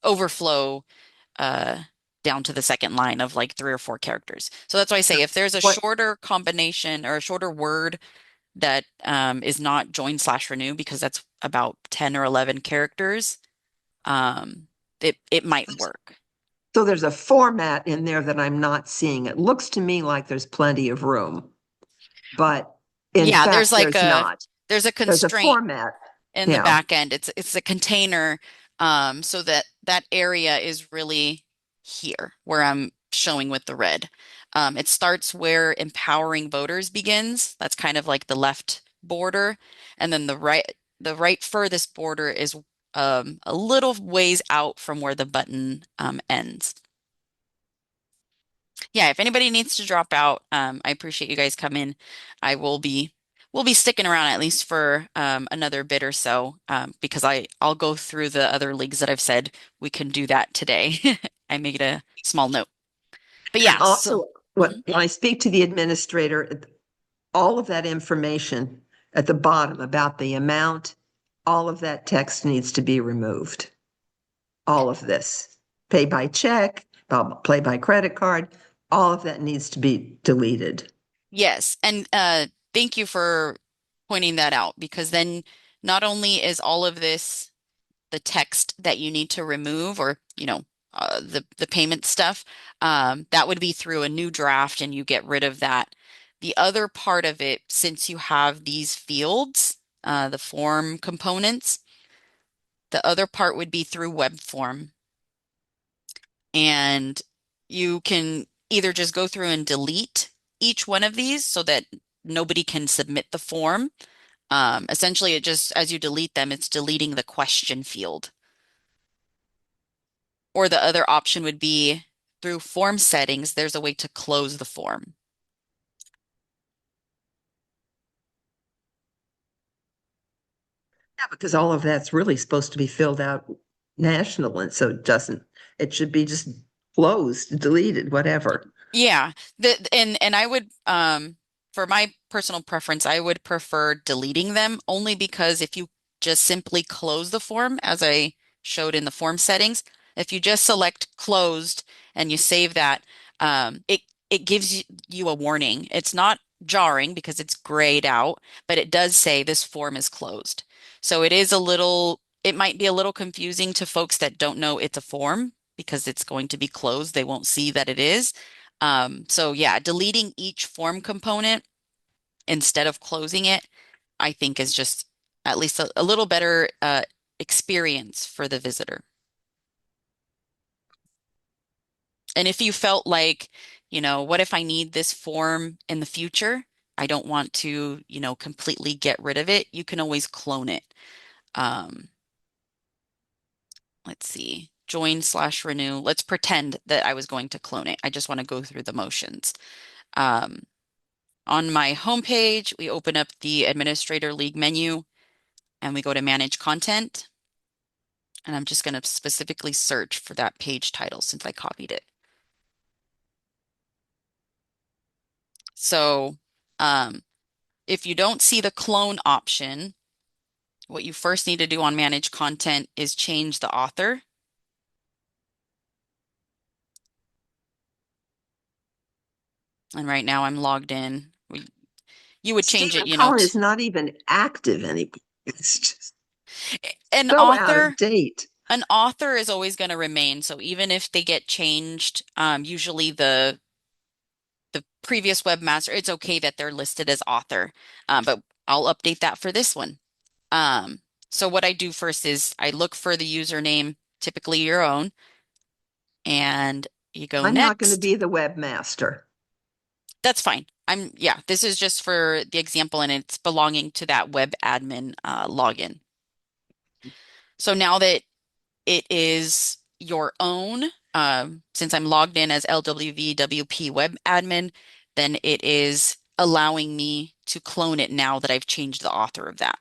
overflow down to the second line of like 3 or 4 characters. So that's why I say if there's a shorter combination or a shorter word that is not join/renew, because that's about 10 or 11 characters, it might work. So there's a format in there that I'm not seeing. It looks to me like there's plenty of room, but in fact, there's like not. There's a There's a constraint format in the back end. It's a container, so that area is really here where I'm showing with the red. It starts where empowering voters begins. That's kind of like the left border, and then the right furthest border is a little ways out from where the button ends. Yeah, if anybody needs to drop out, I appreciate you guys coming. We'll be sticking around at least for another bit or so, because I'll go through the other leagues that I've said we can do that today. I made a small note. But yeah, also, when I speak to the administrator, all of that information at the bottom about the amount, all of that text needs to be removed. All of this, pay by check, pay by credit card, all of that needs to be deleted. Yes, and thank you for pointing that out, because then not only is all of this the text that you need to remove, or the payment stuff, that would be through a new draft and you get rid of that. The other part of it, since you have these fields, the form components, the other part would be through web form. And you can either just go through and delete each one of these so that nobody can submit the form. Essentially, it just, as you delete them, it's deleting the question field. Or the other option would be through form settings, there's a way to close the form. Yeah, because all of that's really supposed to be filled out national, and so it should be just closed, deleted, whatever. Yeah. And I would, for my personal preference, I would prefer deleting them, only because if you just simply close the form, as I showed in the form settings, if you just select closed and you save that, it gives you a warning. It's not jarring because it's grayed out, but it does say this form is closed. So it might be a little confusing to folks that don't know it's a form, because it's going to be closed. They won't see that it is. So yeah, deleting each form component instead of closing it, I think is just at least a little better experience for the visitor. And if you felt like, what if I need this form in the future? I don't want to, completely get rid of it. You can always clone it. Let's see, join/renew. Let's pretend that I was going to clone it. I just want to go through the motions. On my homepage, we open up the Administrator League menu and we go to Manage Content. And I'm just going to specifically search for that page title since I copied it. So if you don't see the clone option, what you first need to do on Manage Content is change the author. And right now I'm logged in. You would change it, Cohen is not even active anymore. It's just an so author. out of date. An author is always going to remain. So even if they get changed, usually the previous webmaster, it's okay that they're listed as author. But I'll update that for this one. So what I do first is I look for the username, typically your own, and you go I'm not going to next. be the webmaster. That's fine. Yeah, this is just for the example, and it's belonging to that web admin login. So now that it is your own, since I'm logged in as LWVWP web admin, then it is allowing me to clone it now that I've changed the author of that.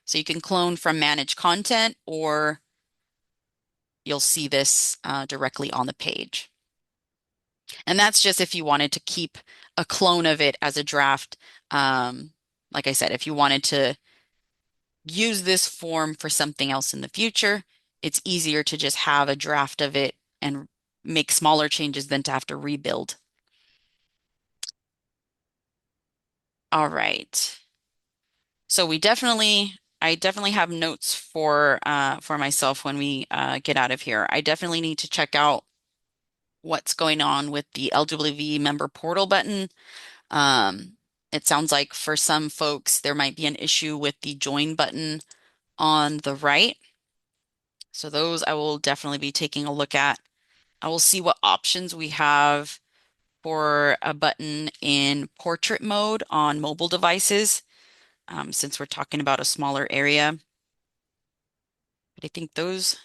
So you can clone from manage content, or you'll see this directly on the page. And that's just if you wanted to keep a clone of it as a draft. Like I said, if you wanted to use this form for something else in the future, it's easier to just have a draft of it and make smaller changes than to have to rebuild. All right. So I definitely have notes for myself when we get out of here. I definitely need to check out what's going on with the LWV member portal button. It sounds like for some folks, there might be an issue with the join button on the right. So those I will definitely be taking a look at. I will see what options we have for a button in portrait mode on mobile devices, since we're talking about a smaller area. But I think those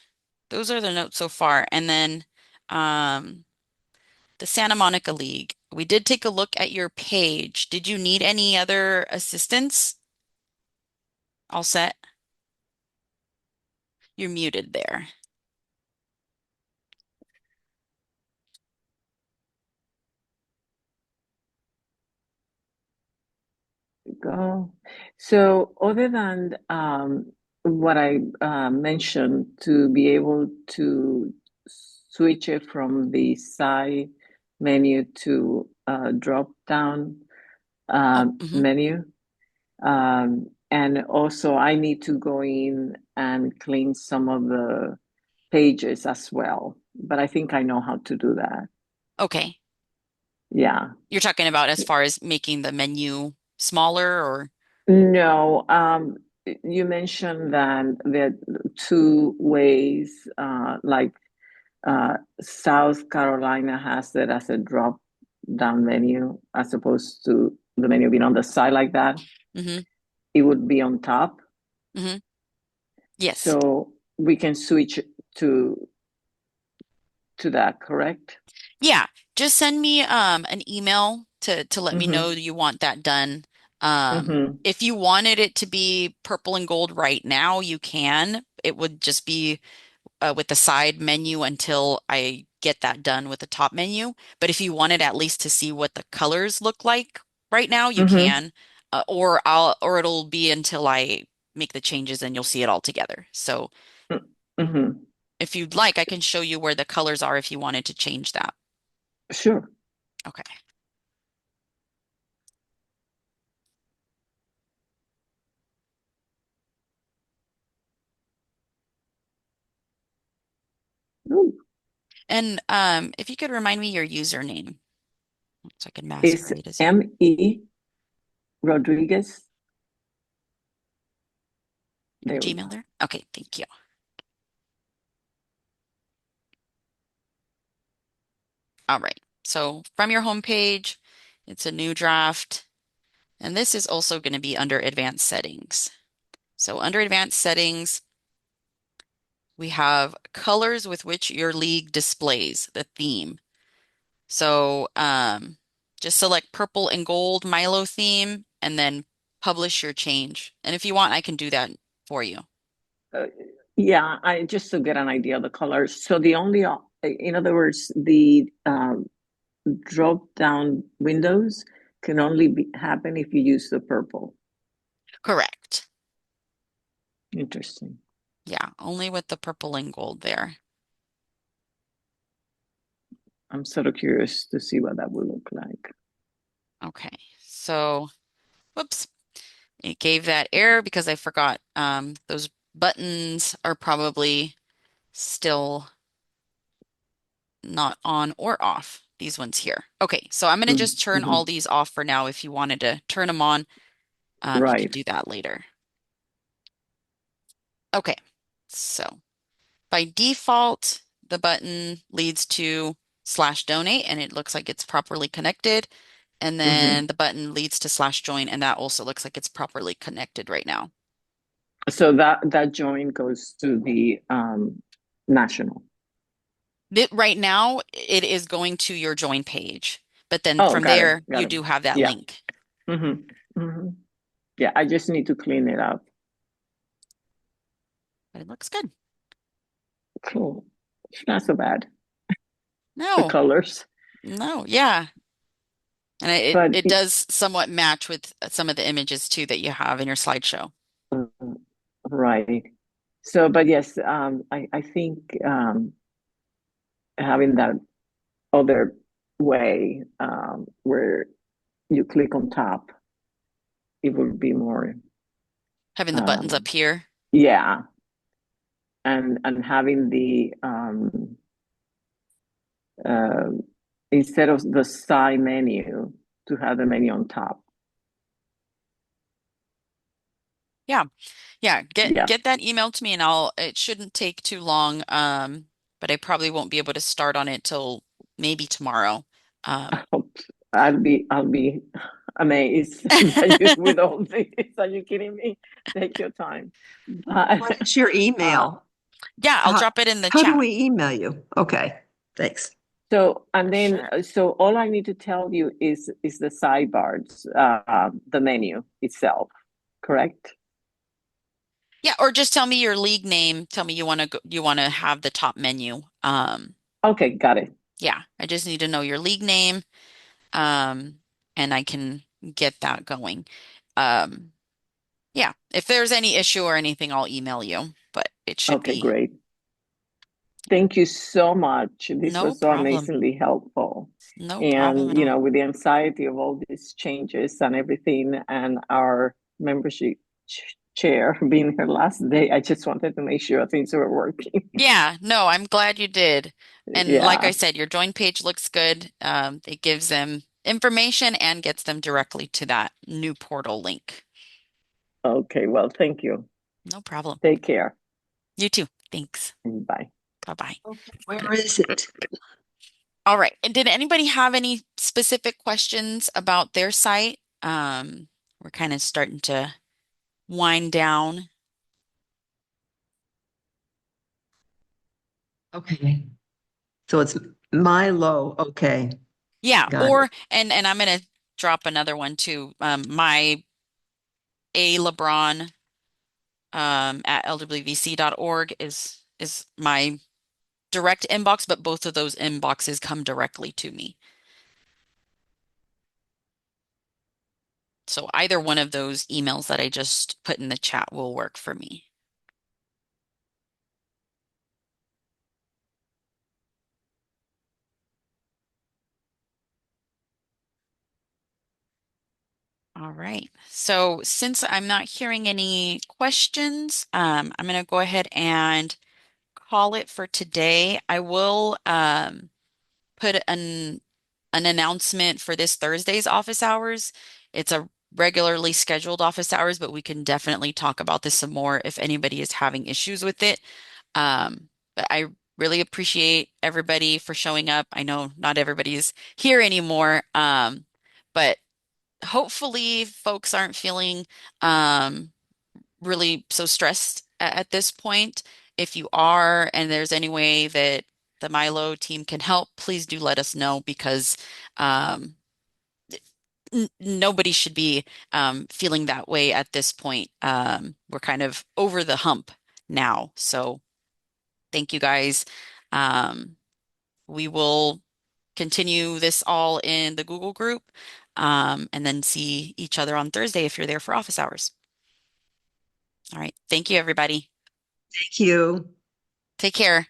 are the notes so far. And then the Santa Monica League. We did take a look at your page. Did you need any other assistance? All set? You're muted there. Go. So other than what I mentioned, to be able to switch it from the side menu to a drop down menu. And also I need to go in and clean some of the pages as well, but I think I know how to do that. Okay. Yeah. You're talking about as far as making the menu smaller, or? No, you mentioned that there are two ways, like South Carolina has it as a drop down menu as opposed to the menu being on the side like that. Mm-hmm. It would be on top. Mm-hmm. Yes. So we can switch to that, correct? Yeah. Just send me an email to let me know you want that done. If you wanted it to be purple and gold right now, you can. It would just be with the side menu until I get that done with the top menu. But if you wanted at least to see what the colors look like right now, you can. Or it'll be until I make the changes and you'll see it all together. So if you'd like, I can show you where the colors are if you wanted to change that. Sure. Okay. Ooh. And if you could remind me your username so I can It's masquerade as you. M.E. Rodriguez. Your There we Gmail go. there? Okay, thank you. All right. So from your homepage, it's a new draft. And this is also going to be under advanced settings. So under advanced settings, we have colors with which your league displays the theme. So just select purple and gold Milo theme and then publish your change. And if you want, I can do that for you. Yeah, I just to get an idea of the colors. So the only, in other words, the drop down windows can only happen if you use the purple. Correct. Interesting. Yeah, only with the purple and gold there. I'm sort of curious to see what that would look like. Okay, so, whoops, it gave that error because I forgot those buttons are probably still not on or off. These ones here. Okay, so I'm going to just turn all these off for now. If you wanted to turn them on, you could Right. do that later. Okay, so by default, the button leads to /donate, and it looks like it's properly connected. And then the button leads to /join, and that also looks like it's properly connected right now. So that join goes to the national. Right now, it is going to your join page, but then Oh, from got it, there, got you it. do have that Yeah. link. Yeah, I just need to clean it up. But it looks good. Cool. It's not so bad. The No, colors. no, yeah. And But it does somewhat match with some of the images too that you have in your slideshow. Right. So, but yes, I think having that other way where you click on top, it would be more Having the buttons up here. yeah, and having the instead of the side menu, to have the menu on top. Yeah. Yeah. Yeah. Get that email to me and it shouldn't take too long. But I probably won't be able to start on it till maybe tomorrow. I'll be amazed that you with all this. Are you kidding me? Take your time. What's your email? Yeah, I'll drop it in the How chat. do we email you? Okay, thanks. So, and then, Sure. so all I need to tell you is the sidebars, the menu itself, correct? Yeah, or just tell me your league name. Tell me you want to have the top menu. Okay, got it. Yeah, I just need to know your league name, and I can get that going. Yeah, if there's any issue or anything, I'll email you, but it should Okay, be. great. Thank you so much. This No was so problem. amazingly helpful. No problem And, at all. with the anxiety of all these changes and everything, and our membership chair being her last day, I just wanted to make sure things were working. Yeah, no, I'm glad you did. And like I Yeah. said, your join page looks good. It gives them information and gets them directly to that new portal link. Okay, well, thank you. No problem. Take care. You too. Thanks. Bye. Bye-bye. Where is it? All right. And did anybody have any specific questions about their site? We're kind of starting to wind down. Okay. So it's Milo. Okay. Yeah, Got or it. and I'm gonna drop another one too. My A LeBron at lwvc.org is my direct inbox, but both of those inboxes come directly to me. So either one of those emails that I just put in the chat will work for me. All right. So since I'm not hearing any questions, I'm going to go ahead and call it for today. I will put an announcement for this Thursday's office hours. It's a regularly scheduled office hours, but we can definitely talk about this some more if anybody is having issues with it. But I really appreciate everybody for showing up. I know not everybody's here anymore, but hopefully folks aren't feeling really so stressed at this point. If you are, and there's any way that the Milo team can help, please do let us know because nobody should be feeling that way at this point. We're kind of over the hump now. So thank you guys. We will continue this all in the Google group and then see each other on Thursday if you're there for office hours. All right. Thank you, everybody. Thank you. Take care.